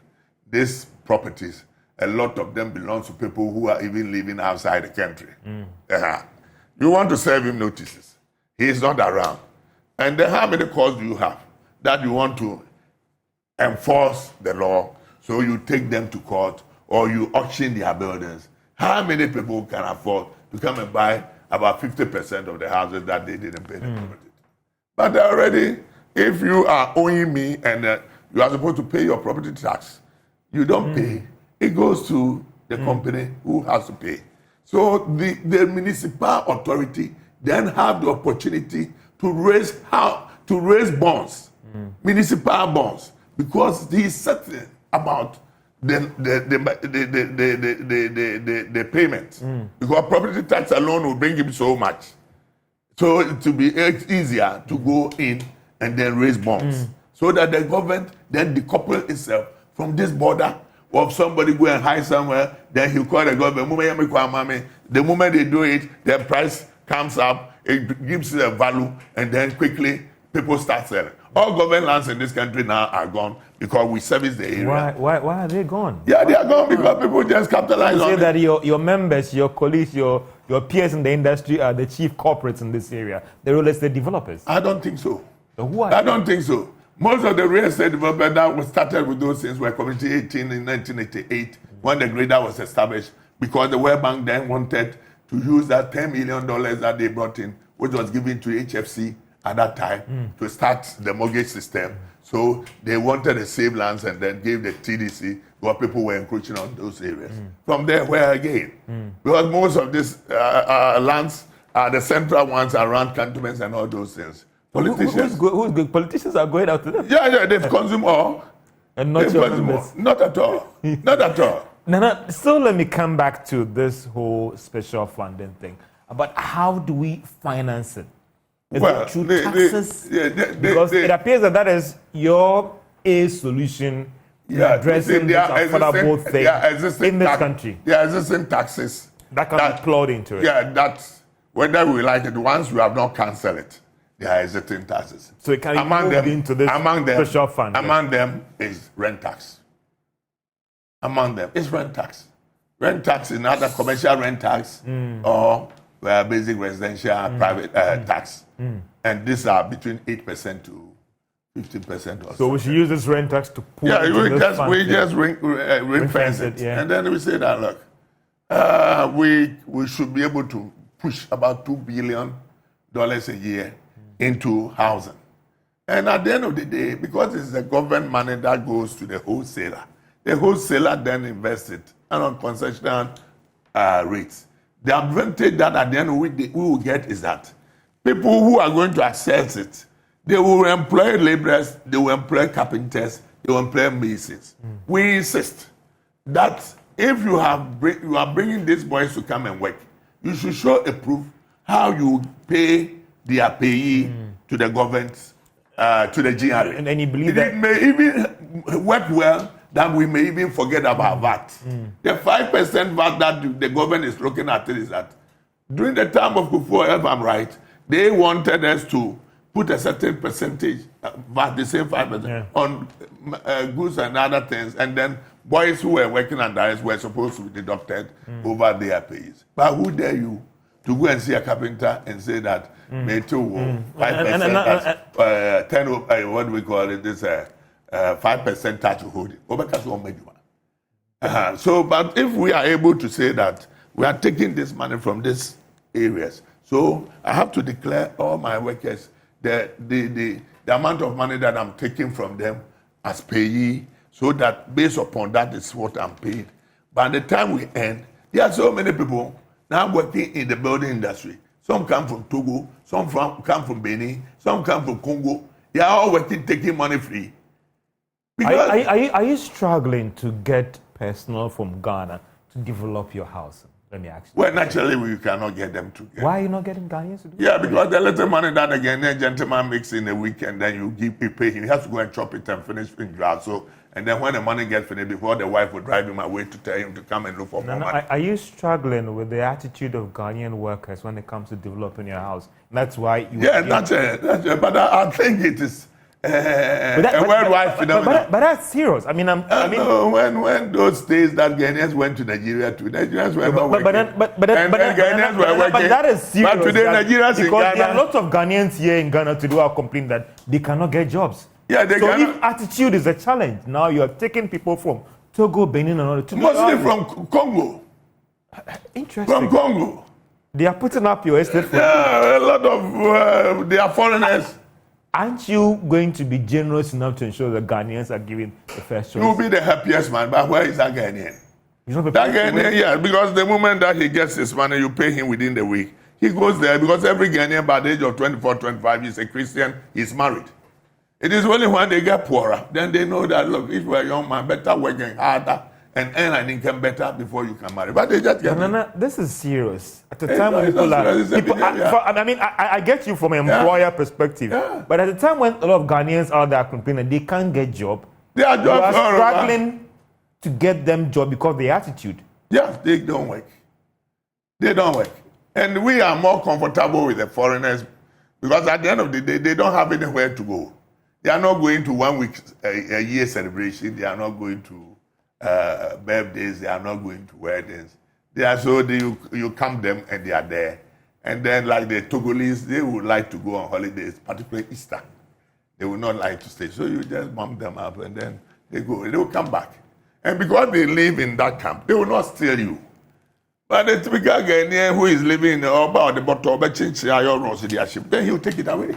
these properties, a lot of them belong to people who are even living outside the country. You want to serve him notices. He is not around. And then how many calls do you have that you want to enforce the law, so you take them to court or you auction their buildings? How many people can afford to come and buy about 50% of the houses that they didn't pay the property? But already, if you are owing me and you are supposed to pay your property tax, you don't pay, it goes to the company who has to pay. So the municipal authority then have the opportunity to raise bonds, municipal bonds, because he is certain about the payment. Because property tax alone will bring him so much. So it will be easier to go in and then raise bonds. So that the government then decouple itself from this border of somebody go and hide somewhere, then he'll call the government. The moment they do it, the price comes up, it gives it a value, and then quickly people start selling. All government lands in this country now are gone because we service the area. Why are they gone? Yeah, they are gone because people just capitalize You on say it. that your members, your colleagues, your peers in the industry are the chief corporates in this area, the real estate developers. I don't think so. So who are I don't think so. Most of the real estate developers that was started with those things were Community 18 in 1988 when the grader was established, because the World Bank then wanted to use that $10 million that they brought in, which was given to HFC at that time to start the mortgage system. So they wanted to save lands and then gave the TDC where people were encroaching on those areas. From there, where again? Because most of these lands are the central ones around cantonments and all those things. Politicians. Who's good? Politicians are going after them. Yeah, they've consumed all. And not They've your consumed members. all. Not at all. Not at all. Nana, so let me come back to this whole special funding thing. But how do we finance it? Is it through taxes? Because it appears that is your solution in addressing this affordable thing in this country. There are existing taxes that can be plowed into it. Yeah, that's whether we like it. Once we have not cancelled it, there are existing taxes. So it can be moved into this special fund. Among them is rent tax. Among them is rent tax. Rent tax is not a commercial rent tax or basic residential private tax. And these are between 8% to 15% or so. We should use this rent tax to pull we fund. just ring fence it. Yeah. And then we say that, look, we should be able to push about $2 billion a year into housing. And at the end of the day, because it's the government money that goes to the wholesaler then invests it and on concessional rates. The advantage that at the end of the day we will get is that people who are going to access it, they will employ laborers, they will employ carpenters, they will employ masons. We insist that if you are bringing these boys to come and work, you should show a proof how you pay their payee to the government, to the GRA. And you believe it may even work well that we may even forget about VAT. The 5% VAT that the government is looking at is that during the time of Kufuor, if I'm right, they wanted us to put a certain percentage, VAT, the same 5%, on goods and other things, and then boys who were working under us were supposed to be deducted over their pays. But who dare you to go and see a carpenter and say that, 5%, 10, what do we call it, this 5% tax hold it. So, but if we are able to say that we are taking this money from these areas, so I have to declare all my workers the amount of money that I'm taking from them as payee, so that based upon that is what I'm paid. By the time we end, there are so many people now working in the building industry. Some come from Togo, some come from Benin, some come from Congo. They are all working, taking money free. Are you struggling to get personnel from Ghana to develop your house? Let me ask you. Well, naturally, we cannot get them to get. Why are you not getting Ghanaians to do it? Yeah, because the little money that the Ghanaian gentleman makes in a week, and then you pay him. He has to go and chop it and finish in grass. So, and then when the money gets finished, before the wife will drive him away to tell him to come and look for more money. Are you struggling with the attitude of Ghanaian workers when it comes to developing your house? That's why you. Yeah, that's it. But I think it is a worldwide phenomenon. But that's serious. I mean, when those days that Ghanaians went to Nigeria too, Nigerians were not working. But Ghanaians were working. But that is serious. But today, Nigerians in because Ghana, there are lots of Ghanaians here in Ghana today who are complaining that they cannot get jobs. Yeah, so if attitude is a challenge, now you are taking people from Togo, Benin, and all. Mostly from Congo. Interesting. From Congo. They are putting up your estate for a lot of they are foreigners. Aren't you going to be generous enough to ensure that Ghanaians are given the first choice? He will be the happiest man, but where is that Ghanaian? He's not that Ghanaian, yeah, because the moment that he gets his money, you pay him within the week. He goes there because every Ghanaian by the age of 24, 25 is a Christian, he's married. It is only when they get poorer, then they know that, look, if you're a young man, better working harder and earn an income better before you can marry. But they just get this is serious. At the time when I get you from an employer perspective, but at the time when a lot of Ghanaians out there complaining they can't get job, they are struggling to get them job because of the attitude. Yeah, they don't work. They don't work. And we are more comfortable with the foreigners because at the end of the day, they don't have anywhere to go. They are not going to 1 week, a year celebration. They are not going to birthdays. They are not going to weddings. They are you come them and they are there. And then like the Togolese, they would like to go on holidays, particularly Easter. They would not like to stay. So you just bump them up and then they go. They will come back. And because they live in that camp, they will not steal you. But the typical Ghanaian who is living in the Oba or the Boto, then he will take it away.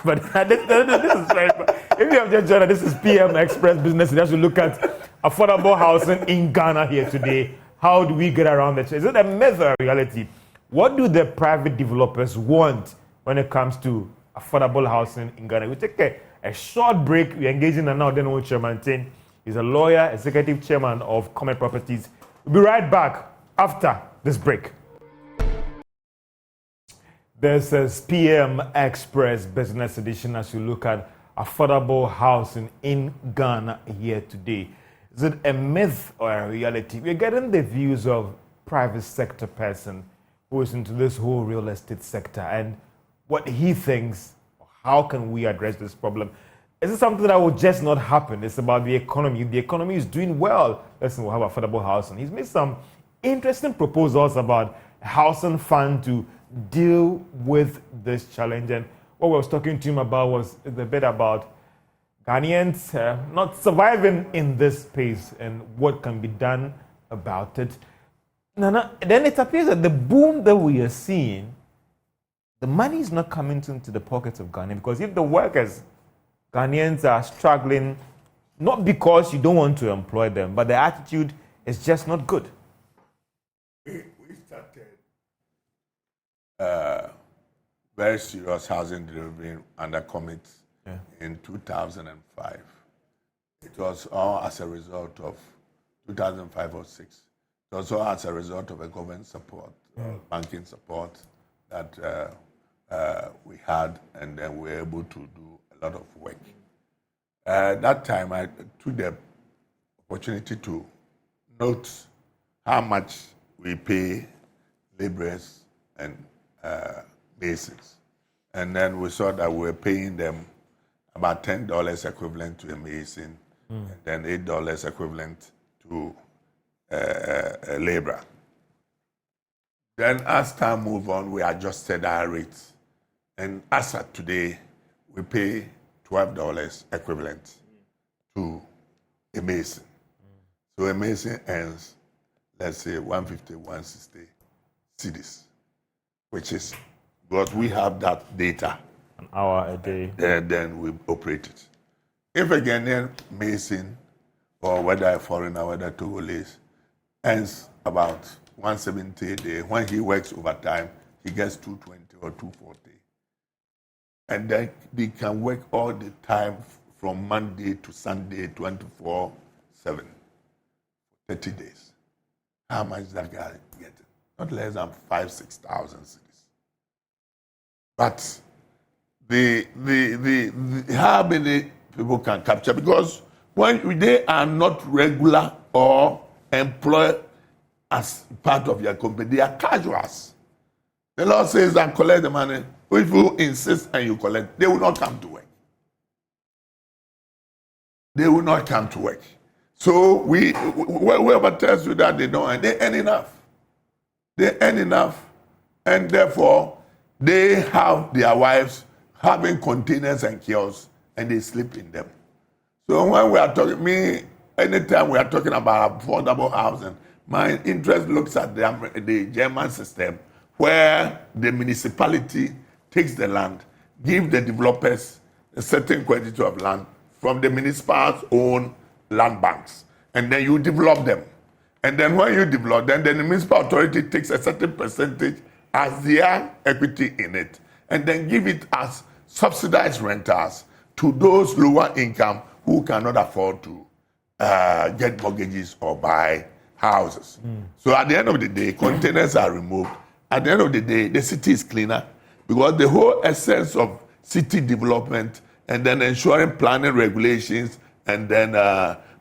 But this is very. If you have just joined us, this is PM Express Business. We have to look at affordable housing in Ghana here today. How do we get around that? Is it a myth or a reality? What do the private developers want when it comes to affordable housing in Ghana? We take a short break. We're engaging and now then with Chairman Tin. He's a lawyer, executive chairman of Comet Properties. We'll be right back after this break. This is PM Express Business Edition as we look at affordable housing in Ghana here today. Is it a myth or a reality? We're getting the views of private sector person who is into this whole real estate sector and what he thinks, how can we address this problem? Is it something that will just not happen? It's about the economy. If the economy is doing well, listen, we'll have affordable housing. He's made some interesting proposals about a housing fund to deal with this challenge. And what we was talking to him about was a bit about Ghanaians not surviving in this space and what can be done about it. Then it appears that the boom that we are seeing, the money is not coming into the pockets of Ghana, because if the workers, Ghanaians are struggling, not because you don't want to employ them, but the attitude is just not good. We started very serious housing delivery under Comet in 2005. It was all as a result of 2005 or 6. It was all as a result of a government support, banking support that we had, and then we were able to do a lot of work. That time, I took the opportunity to note how much we pay laborers and masons. And then we saw that we were paying them about $10 equivalent to a mason, and then $8 equivalent to a laborer. Then as time moved on, we adjusted our rates. And as of today, we pay $12 equivalent to a mason. So a mason earns, let's say, 150, 160 cedis, which is, because we have that data. An hour a day. And then we operate it. If a Ghanaian mason, or whether a foreigner, whether Togolese, earns about 170 a day, when he works overtime, he gets 220 or 240. And then they can work all the time from Monday to Sunday, 24/7, 30 days. How much is that guy getting? Not less than 5,000-6,000 cedis. But how many people can capture? Because when they are not regular or employed as part of your company, they are casuals. The law says that collect the money. If you insist and you collect, they will not come to work. They will not come to work. So whoever tells you that they don't earn, they earn enough. They earn enough, and therefore they have their wives having containers and kiosks, and they sleep in them. So when we are talking, anytime we are talking about affordable housing, my interest looks at the German system, where the municipality takes the land, give the developers a certain quantity of land from the municipal's own land banks, and then you develop them. And then when you develop them, then the municipal authority takes a certain percentage as their equity in it, and then give it as subsidized rentals to those lower income who cannot afford to get mortgages or buy houses. So at the end of the day, containers are removed. At the end of the day, the city is cleaner, because the whole essence of city development and then ensuring planning regulations and then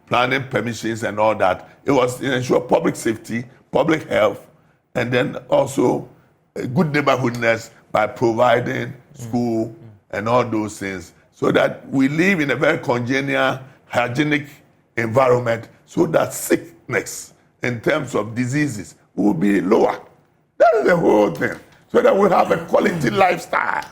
planning permissions and all that, it was to ensure public safety, public health, and then also good neighborhoodness by providing school and all those things, so that we live in a very congenial, hygienic environment, so that sickness in terms of diseases will be lower. That is the whole thing, so that we have a quality lifestyle.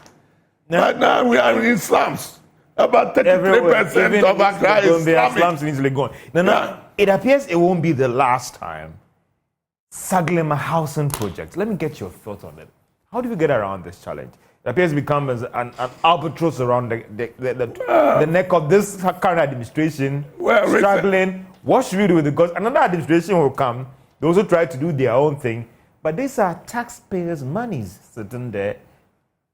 But now we are in slums. About 33% of Accra is slums easily gone. Now, it appears it won't be the last time. Saglema housing project. Let me get your thoughts on it. How do we get around this challenge? It appears to become an albatross around the neck of this current administration, struggling. What should we do with it? Because another administration will come. Those who try to do their own thing. But these are taxpayers' monies sitting there,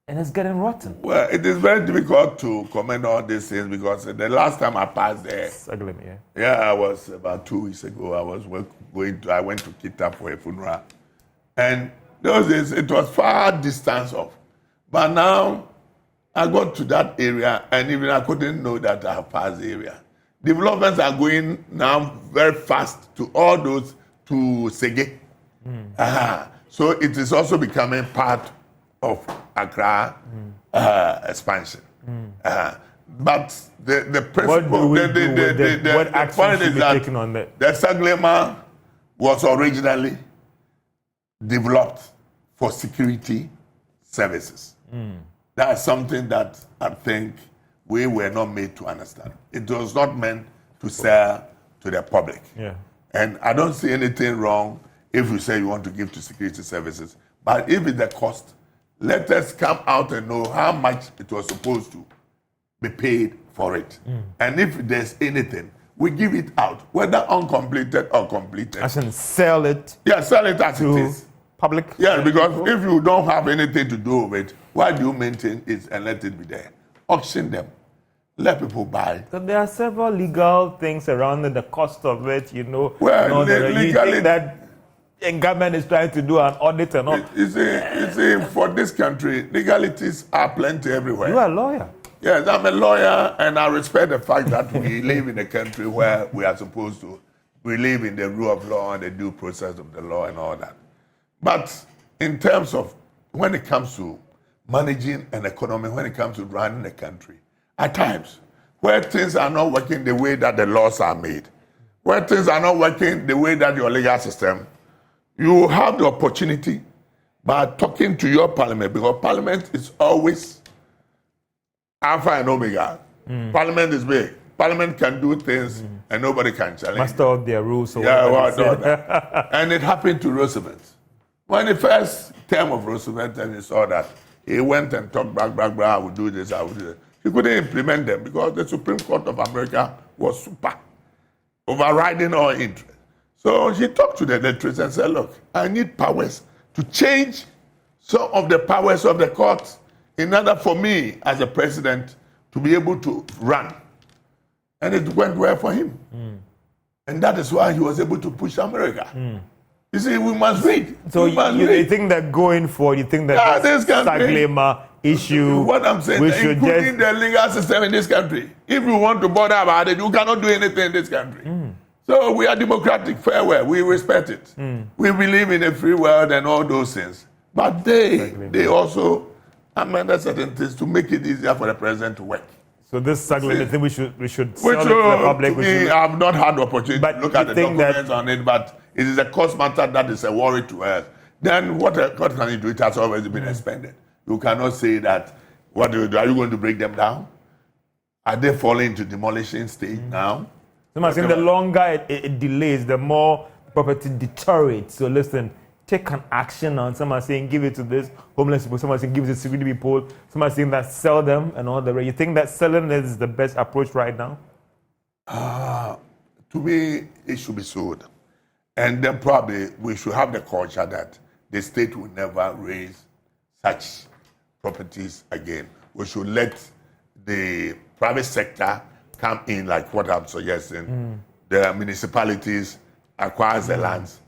and it's getting rotten. Well, it is very difficult to comment on these things, because the last time I passed there, I was about 2 weeks ago. I went to Kita for a funeral, and those days it was far distance off. But now I got to that area, and even I couldn't know that I have passed the area. Developments are going now very fast to all those to Sege. So it is also becoming part of Accra expansion. But the principle, what action should be taken on that? The Saglema was originally developed for security services. That's something that I think we were not made to understand. It was not meant to sell to the public. And I don't see anything wrong if you say you want to give to security services. But if it's the cost, let us come out and know how much it was supposed to be paid for it. And if there's anything, we give it out, whether uncompleted or completed. As in sell it? Yeah, sell it as it is. Public? Yeah, because if you don't have anything to do with it, why do you maintain it and let it be there? Auction them. Let people buy. So there are several legal things around the cost of it, Well, you think that the government is trying to do an audit and all. You see, for this country, legalities are plenty everywhere. You are a lawyer. Yes, I'm a lawyer, and I respect the fact that we live in a country where we are supposed to believe in the rule of law and the due process of the law and all that. But in terms of when it comes to managing an economy, when it comes to running a country, at times where things are not working the way that the laws are made, where things are not working the way that your legal system, you have the opportunity by talking to your parliament, because parliament is always Alpha and Omega. Parliament is big. Parliament can do things and nobody can challenge. Master of their rules. So Yeah, well done. And it happened to Roosevelt. When the first term of Roosevelt, and he saw that, he went and talked back, I will do this, I will do that. He couldn't implement them because the Supreme Court of America was super, overriding all interest. So he talked to the electors and said, look, I need powers to change some of the powers of the court in order for me as a president to be able to run. And it went well for him. And that is why he was able to push America. You see, we must read. So you think that going forward, you think that this Saglema issue, what I'm saying, including the legal system in this country, if you want to bother about it, you cannot do anything in this country. So we are democratic, farewell, we respect it. We believe in a free world and all those things. But they also amended certain things to make it easier for the president to work. So this Saglema thing, we should sell it to the public. I have not had the opportunity to look at the documents on it, but it is a cost matter that is a worry to us. Then what can you do? It has already been expended. You cannot say that, what do you do? Are you going to break them down? Are they falling into demolition stage now? So I'm saying the longer it delays, the more property deteriorates. So listen, take an action on. Some are saying give it to this homeless people. Some are saying give it to security people. Some are saying that sell them and all the rest. You think that selling is the best approach right now? To me, it should be sold. And then probably we should have the culture that the state will never raise such properties again. We should let the private sector come in, like what I'm suggesting. The municipalities acquire the lands,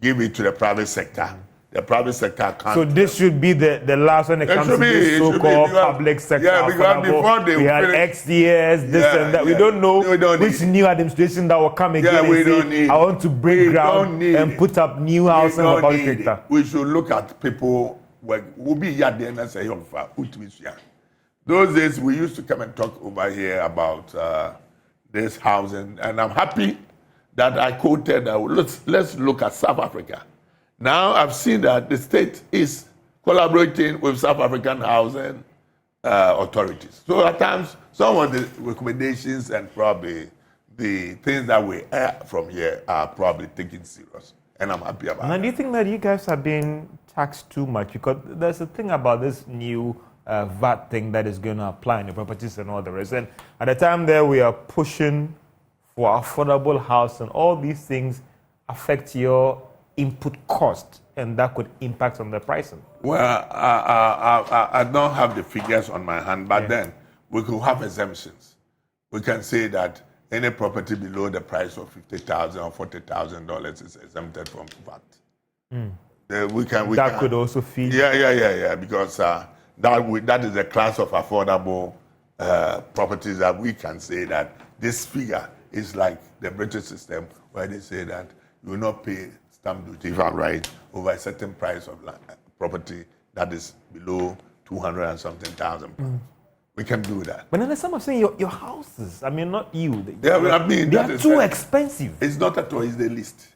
give it to the private sector. The private sector can't. So this should be the last when it comes to this so-called public sector. Yeah, because before they we had X years, this and that. We don't know which new administration that will come again and say, I want to break ground and put up new housing in the public sector. We should look at people. Those days we used to come and talk over here about this housing, and I'm happy that I quoted that let's look at South Africa. Now I've seen that the state is collaborating with South African housing authorities. So at times, some of the recommendations and probably the things that we hear from here are probably taken serious. And I'm happy about that. Do you think that you guys are being taxed too much? Because there's a thing about this new VAT thing that is going to apply in the properties and all the rest. And at the time there, we are pushing for affordable house, and all these things affect your input cost, and that could impact on the pricing. Well, I don't have the figures on my hand, but then we could have exemptions. We can say that any property below the price of $50,000 or $40,000 is exempted from VAT. We can could also feed. Yeah. Because that is a class of affordable properties that we can say that this figure is like the British system, where they say that you will not pay stamp duty, if I'm right, over a certain price of property that is below 200 and something thousand. We can do that. But then there's some saying your houses, I mean, not you. They are too expensive. It's not at all, it's the least.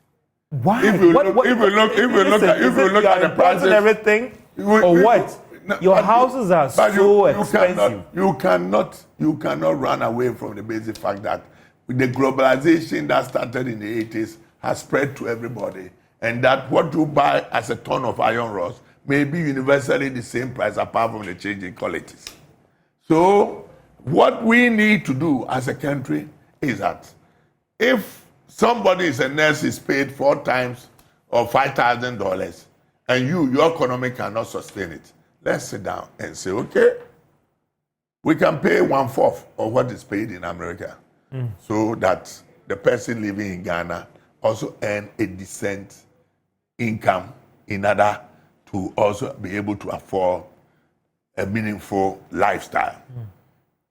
Why? If you look at the prices, everything, your houses are so expensive. You cannot run away from the basic fact that the globalization that started in the 80s has spread to everybody, and that what you buy as a ton of iron rods may be universally the same price apart from the change in qualities. So what we need to do as a country is that if somebody is a nurse is paid 4 times or $5,000 and your economy cannot sustain it, let's sit down and say, okay, we can pay 1/4 of what is paid in America so that the person living in Ghana also earn a decent income in order to also be able to afford a meaningful lifestyle.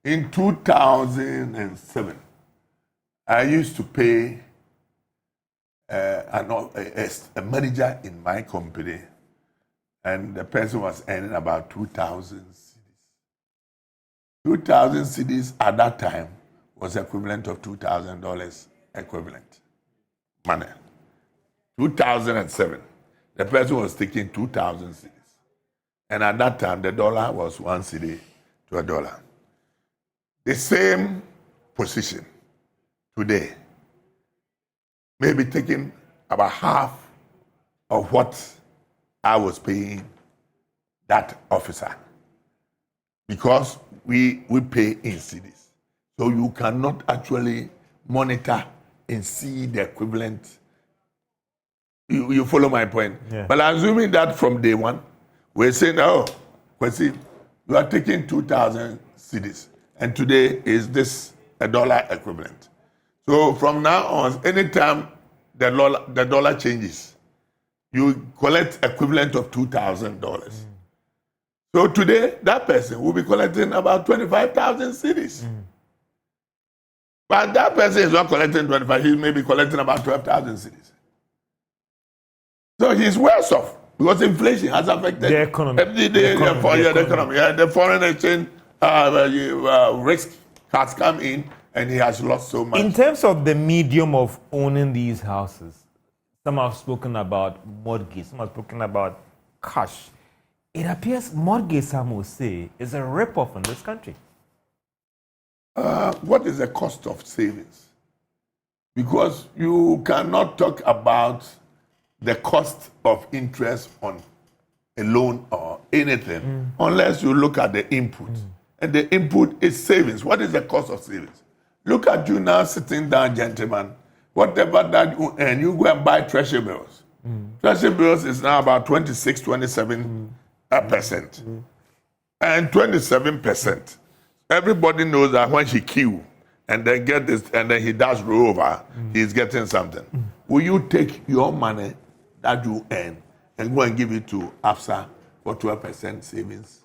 In 2007, I used to pay a manager in my company, and the person was earning about 2,000 cedis. 2,000 cedis at that time was equivalent of $2,000 equivalent money. 2007, the person was taking 2,000 cedis. And at that time, the dollar was 1 cedi to $1. The same position. today may be taking about half of what I was paying that officer, because we pay in cedis. So you cannot actually monitor and see the equivalent. You follow my point? Yeah. But assuming that from day one, we're saying, oh, Kwesi, you are taking 2,000 cedis, and today is this $1 equivalent. So from now on, anytime the dollar changes, you collect equivalent of $2,000. So today, that person will be collecting about 25,000 cedis. But that person is not collecting 25, he may be collecting about 12,000 cedis. So he's worse off because inflation has affected the economy. The economy. Yeah, the foreign exchange risk has come in and he has lost so much. In terms of the medium of owning these houses, some have spoken about mortgage, some have spoken about cash. It appears mortgage, some will say, is a rip-off in this country. What is the cost of savings? Because you cannot talk about the cost of interest on a loan or anything unless you look at the input. And the input is savings. What is the cost of savings? Look at you now sitting down, gentlemen. Whatever that you earn, you go and buy treasury bills. Treasury bills is now about 26, 27%. And 27%. Everybody knows that when he queue and then get this and then he does roll over, he's getting something. Will you take your money that you earn and go and give it to AFSA for 12% savings?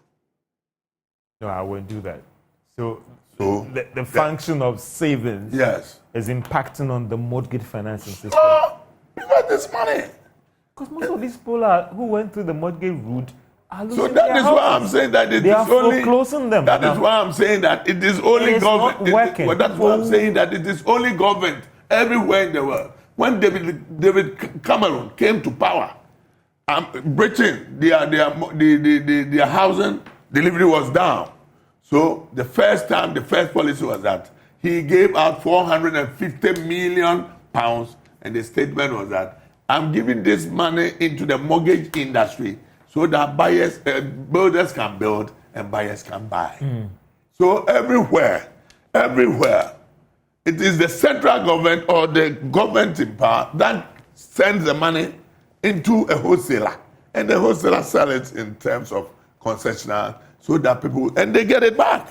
No, I won't do that. So the function of savings is impacting on the mortgage financing system. Oh, because this money. Because most of these people who went through the mortgage route are losing So that their is houses. why I'm saying that They are foreclosing them. That is why I'm saying that it is only It is government. not working. That's why I'm saying that it is only government everywhere in the world. When David Cameron came to power, Britain, their housing delivery was down. So the first policy was that he gave out £450 million, and the statement was that I'm giving this money into the mortgage industry so that builders can build and buyers can buy. So everywhere, it is the central government or the government in power that sends the money into a wholesaler, and the wholesaler sells it in terms of concessional, so that people, and they get it back.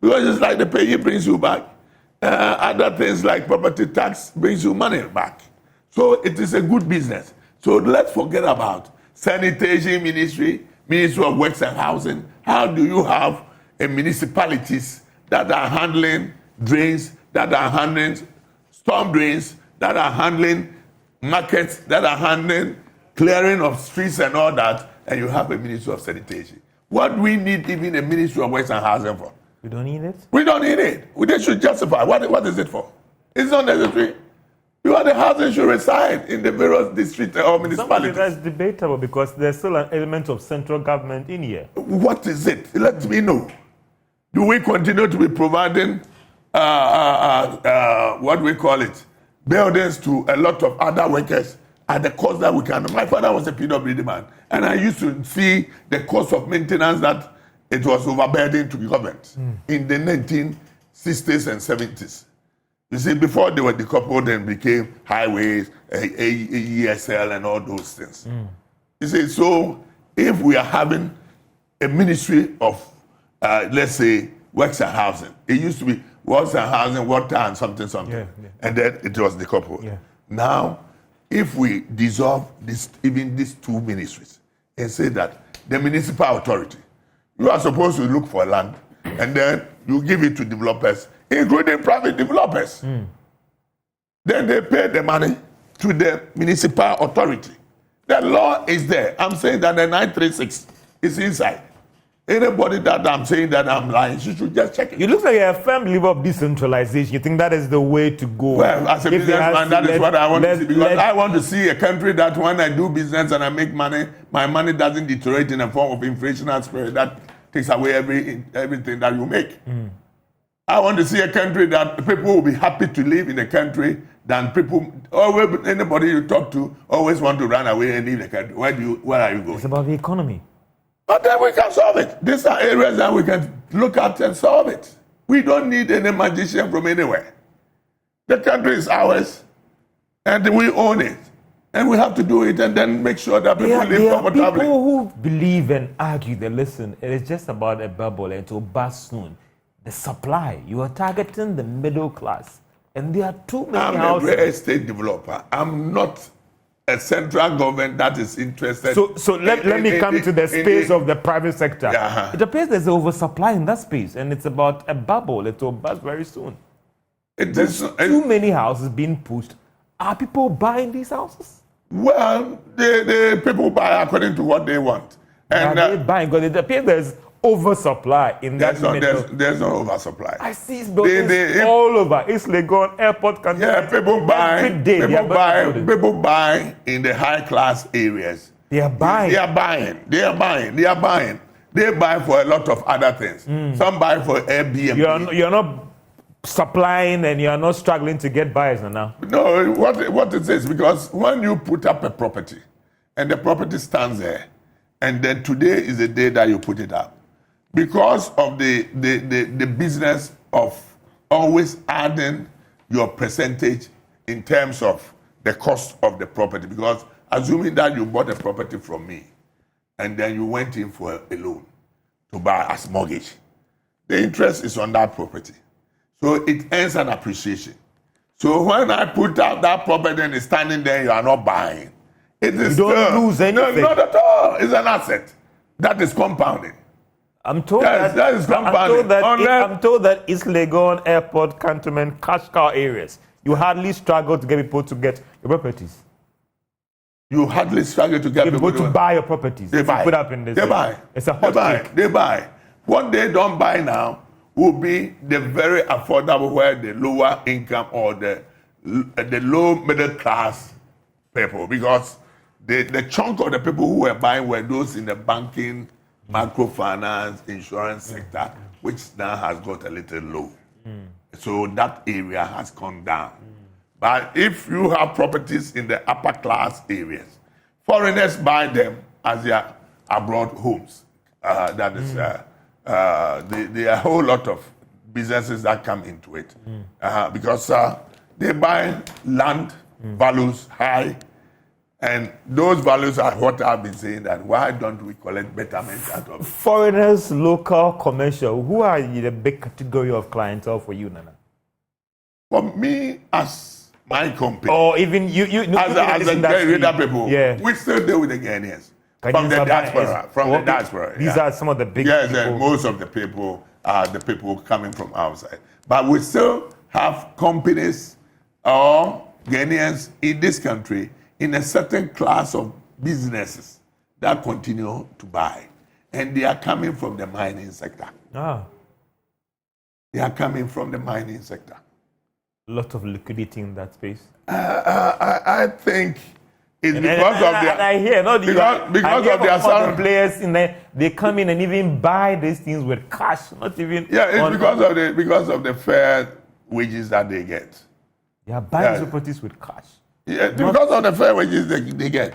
Because it's like the payee brings you back. Other things like property tax brings you money back. So it is a good business. So let's forget about sanitation ministry, Ministry of Works and Housing. How do you have municipalities that are handling drains, that are handling storm drains, that are handling markets, that are handling clearing of streets and all that, and you have a Ministry of Sanitation? What do we need even a Ministry of Works and Housing for? We don't need it? We don't need it. They should justify. What is it for? It's not necessary. The housing should reside in the various districts or municipalities. That's debatable because there's still an element of central government in here. What is it? Let me know. Do we continue to be providing what we call it, buildings to a lot of other workers at the cost that we can? My father was a PWD man, and I used to see the cost of maintenance that it was overburdened to the government in the 1960s and 70s. You see, before they were decoupled and became highways, ESL and all those things. You see, so if we are having a ministry of, let's say, works and housing, it used to be works and housing, water and something, and then it was decoupled. Now, if we dissolve these two ministries and say that the municipal authority, you are supposed to look for land and then you give it to developers, including private developers. Then they pay the money to the municipal authority. The law is there. I'm saying that the 936 is inside. Anybody that I'm saying that I'm lying, you should just check it. You look like you're a firm believer of decentralization. You think that is the way to go? Well, as a businessman, that is what I want to see. Because I want to see a country that when I do business and I make money, my money doesn't deteriorate in the form of inflationary spirit that takes away everything that you make. I want to see a country that people will be happy to live in the country than people, always, anybody you talk to always want to run away and leave the country. Where are you going? It's about the economy. But then we can solve it. These are areas that we can look at and solve it. We don't need any magician from anywhere. The country is ours, and we own it. And we have to do it and then make sure that people live comfortably. People who believe and argue that, listen, it is just about a bubble and to burst soon. The supply, you are targeting the middle class. And there are too many houses. I'm a real estate developer. I'm not a central government that is interested. So let me come to the space of the private sector. Yeah. It appears there's oversupply in that space, and it's about a bubble. It will burst very soon. There's too many houses being pushed. Are people buying these houses? Well, the people buy according to what they want. And are they buying? Because it appears there's oversupply in that middle. There's no oversupply. I see buildings all over. It's Legon Airport. Yeah, people buy. People buy in the high class areas. They are buying. They buy for a lot of other things. Some buy for Airbnb. You're not supplying and you're not struggling to get buyers now. No, what it is, because when you put up a property and the property stands there, and then today is the day that you put it up, because of the business of always adding your percentage in terms of the cost of the property, because assuming that you bought a property from me and then you went in for a loan to buy as mortgage, the interest is on that property. So it earns an appreciation. So when I put out that property and it's standing there, you are not buying. It is you don't lose anything. No, not at all. It's an asset that is compounding. I'm told that is compounding. I'm told that East Legon Airport, Cantonment, cash cow areas, you hardly struggle to get people to get your properties. You hardly struggle to get people to buy your properties. They buy. Put up in this. They buy. It's a hot cake. They buy. What they don't buy now will be the very affordable, where the lower income or the low middle class people, because the chunk of the people who were buying were those in the banking, microfinance, insurance sector, which now has got a little low. So that area has gone down. But if you have properties in the upper class areas, foreigners buy them as their abroad homes. That is, there are a whole lot of businesses that come into it because they buy land values high, and those values are what I've been saying, that why don't we collect betterment out of it? Foreigners, local, commercial, who are the big category of clientele for you, Nana? For me, as my company, or even you as a Ghanaian people, we still deal with the Ghanaians. From the diaspora. These are some of the big people. Yes, most of the people are the people coming from outside. But we still have companies or Ghanaians in this country in a certain class of businesses that continue to buy. And they are coming from the mining sector. They are coming from the mining sector. A lot of liquidity in that space. I think it's because of their. And I hear, not because of their salary. Players in there, they come in and even buy these things with cash, not even. Yeah, it's because of the fair wages that they get. They are buying properties with cash. Yeah, because of the fair wages they get,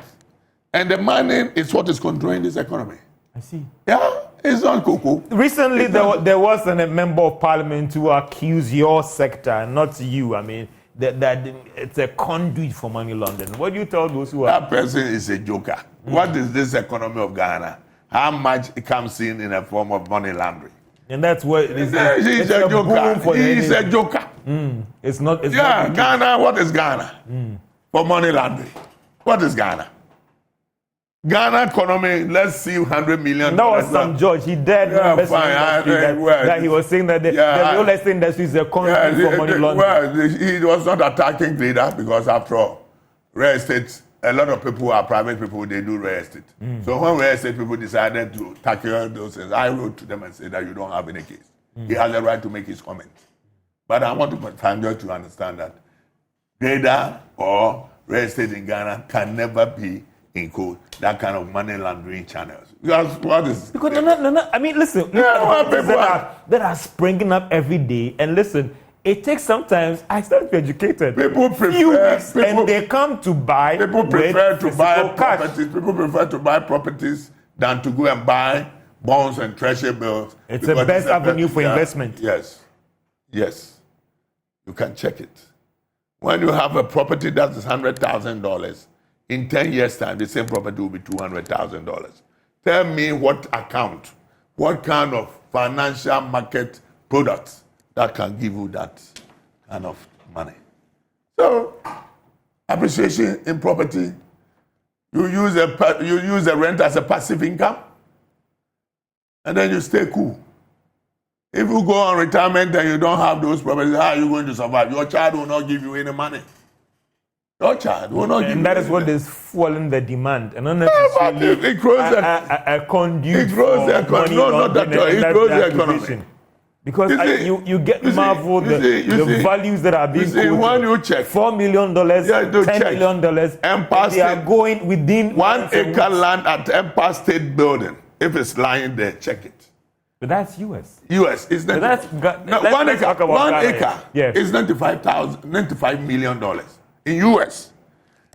and the money is what is controlling this economy. I see. Yeah, it's not cocoa. Recently, there was a member of parliament who accused your sector, not you. I mean, that it's a conduit for money laundering. What do you tell those who are? That person is a joker. What is this economy of Ghana? How much it comes in a form of money laundering? And that's what it is. He's a joker. He's a joker. It's not. Ghana. What is Ghana? For money laundering. What is Ghana? Ghana economy, let's see, $100 million. That was some judge. He dared that he was saying that the real estate industry is a conduit for money laundering. Well, he was not attacking traders because, after all, real estate, a lot of people are private people, they do real estate. So when real estate people decided to tackle those things, I wrote to them and said that you don't have any case. He has the right to make his comment. But I want to find you to understand that trader or real estate in Ghana can never be in code, that kind of money laundering channels. What is because no. I mean, listen, that are springing up every day, and listen, it takes sometimes. I started to be educated. People prefer, and they come to buy. People prefer to buy cash. properties. People prefer to buy properties than to go and buy bonds and treasury bills. It's the best avenue for investment. Yes, you can check it. When you have a property that is $100,000, in 10 years' time, the same property will be $200,000. Tell me what account, what kind of financial market products that can give you that kind of money. So, appreciation in property, you use the rent as a passive income, and then you stay cool. If you go on retirement and you don't have those properties, how are you going to survive? Your child will not give you any money. Your child will not give you any money. And that is what is fueling the demand. And not necessarily it grows a conduit. It grows the economy. No, not that all. It grows the economy. Because you get marveled the values that are being quoted. When you check $4 million, $10 million, Empire they are going within 1 acre land at Empire State Building. If it's lying there, check it. But that's US. US is that. One acre is $95 million in US.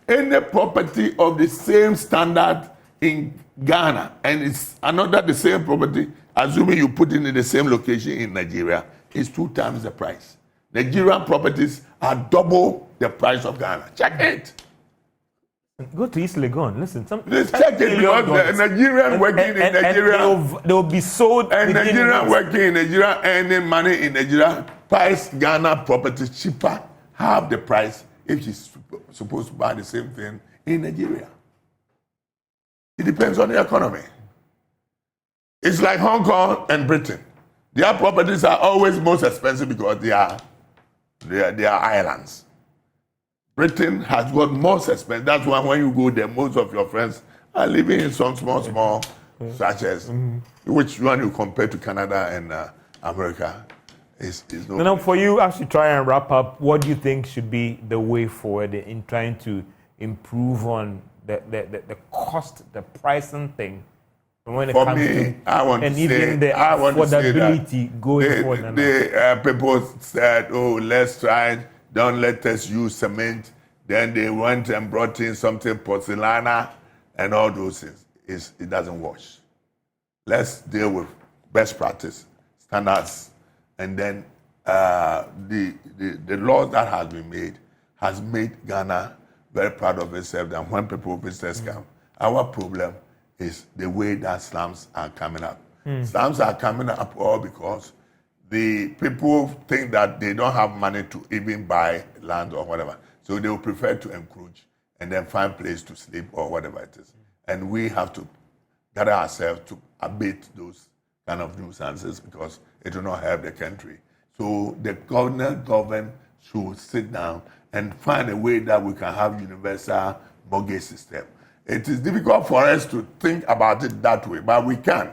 Any property of the same standard in Ghana and it's another the same property, assuming you put it in the same location in Nigeria, is 2 times the price. Nigerian properties are double the price of Ghana. Check it. Go to East Legon. Listen, let's check it because the Nigerian working in Nigeria, they will be sold. And Nigerian working in Nigeria, earning money in Nigeria, price Ghana properties cheaper, half the price if she's supposed to buy the same thing in Nigeria. It depends on the economy. It's like Hong Kong and Britain. Their properties are always most expensive because they are islands. Britain has got most expensive. That's why when you go there, most of your friends are living in some small such as which one you compare to Canada and America is no. Now, for you, as you try and wrap up, what do you think should be the way forward in trying to improve on the cost, the pricing thing? When it for comes me, to, I want and to even say, the I want to say affordability going forward. People said, "Oh, let's try. Don't let us use cement." Then they went and brought in something porcelana and all those things. It doesn't wash. Let's deal with best practice standards, and then the laws that has been made has made Ghana very proud of itself. And when people visitors come, our problem is the way that slums are coming up. Slums are coming up all because the people think that they don't have money to even buy land or whatever. So they will prefer to encroach and then find place to sleep or whatever it is. And we have to gather ourselves to abate those kind of nuisances because it will not help the country. So the government should sit down and find a way that we can have universal mortgage system. It is difficult for us to think about it that way, but we can.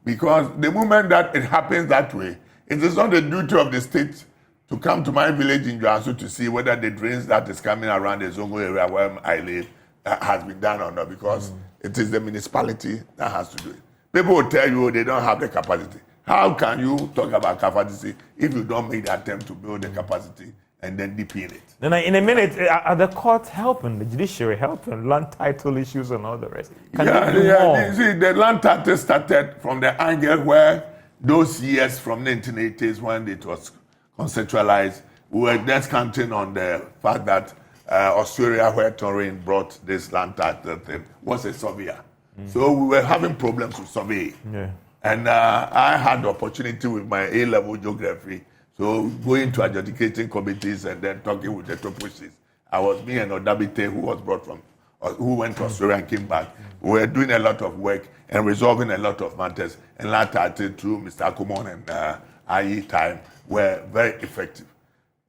Because the moment that it happens that way, it is not the duty of the state to come to my village in Johansu to see whether the drains that is coming around the Zongo area where I live has been done or not, because it is the municipality that has to do it. People will tell you they don't have the capacity. How can you talk about capacity if you don't make the attempt to build the capacity and then deepen it? Then in a minute, are the courts helping, the judiciary helping, land title issues and all the rest? Can they do more? You see, the land title started from the angle where those years from the 1980s when it was conceptualized, we were just counting on the fact that Australia, where Torin brought this land title thing, was a surveyor. So we were having problems with surveying. Yeah. And I had the opportunity with my A-level geography, so going to adjudicating committees and then talking with the toposis. I was me and Odabite, who was brought from, who went to Australia and came back. We were doing a lot of work and resolving a lot of matters. And land title through Mr. Kuma and IE time were very effective.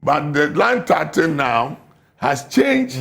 But the land title now has changed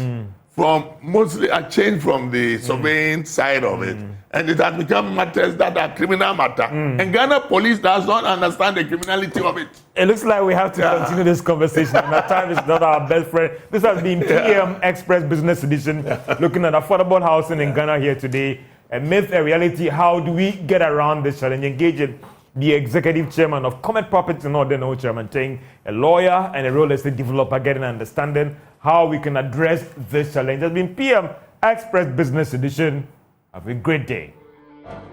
from mostly a change from the surveying side of it, and it has become matters that are criminal matter. And Ghana police does not understand the criminality of it. It looks like we have to continue this conversation. And our time is not our best friend. This has been PM Express Business Edition, looking at affordable housing in Ghana here today. A myth, a reality. How do we get around this challenge? Engaging the executive chairman of Comet Properties and Ordinary Chairman Ting, a lawyer and a real estate developer, getting an understanding how we can address this challenge. It has been PM Express Business Edition. Have a great day.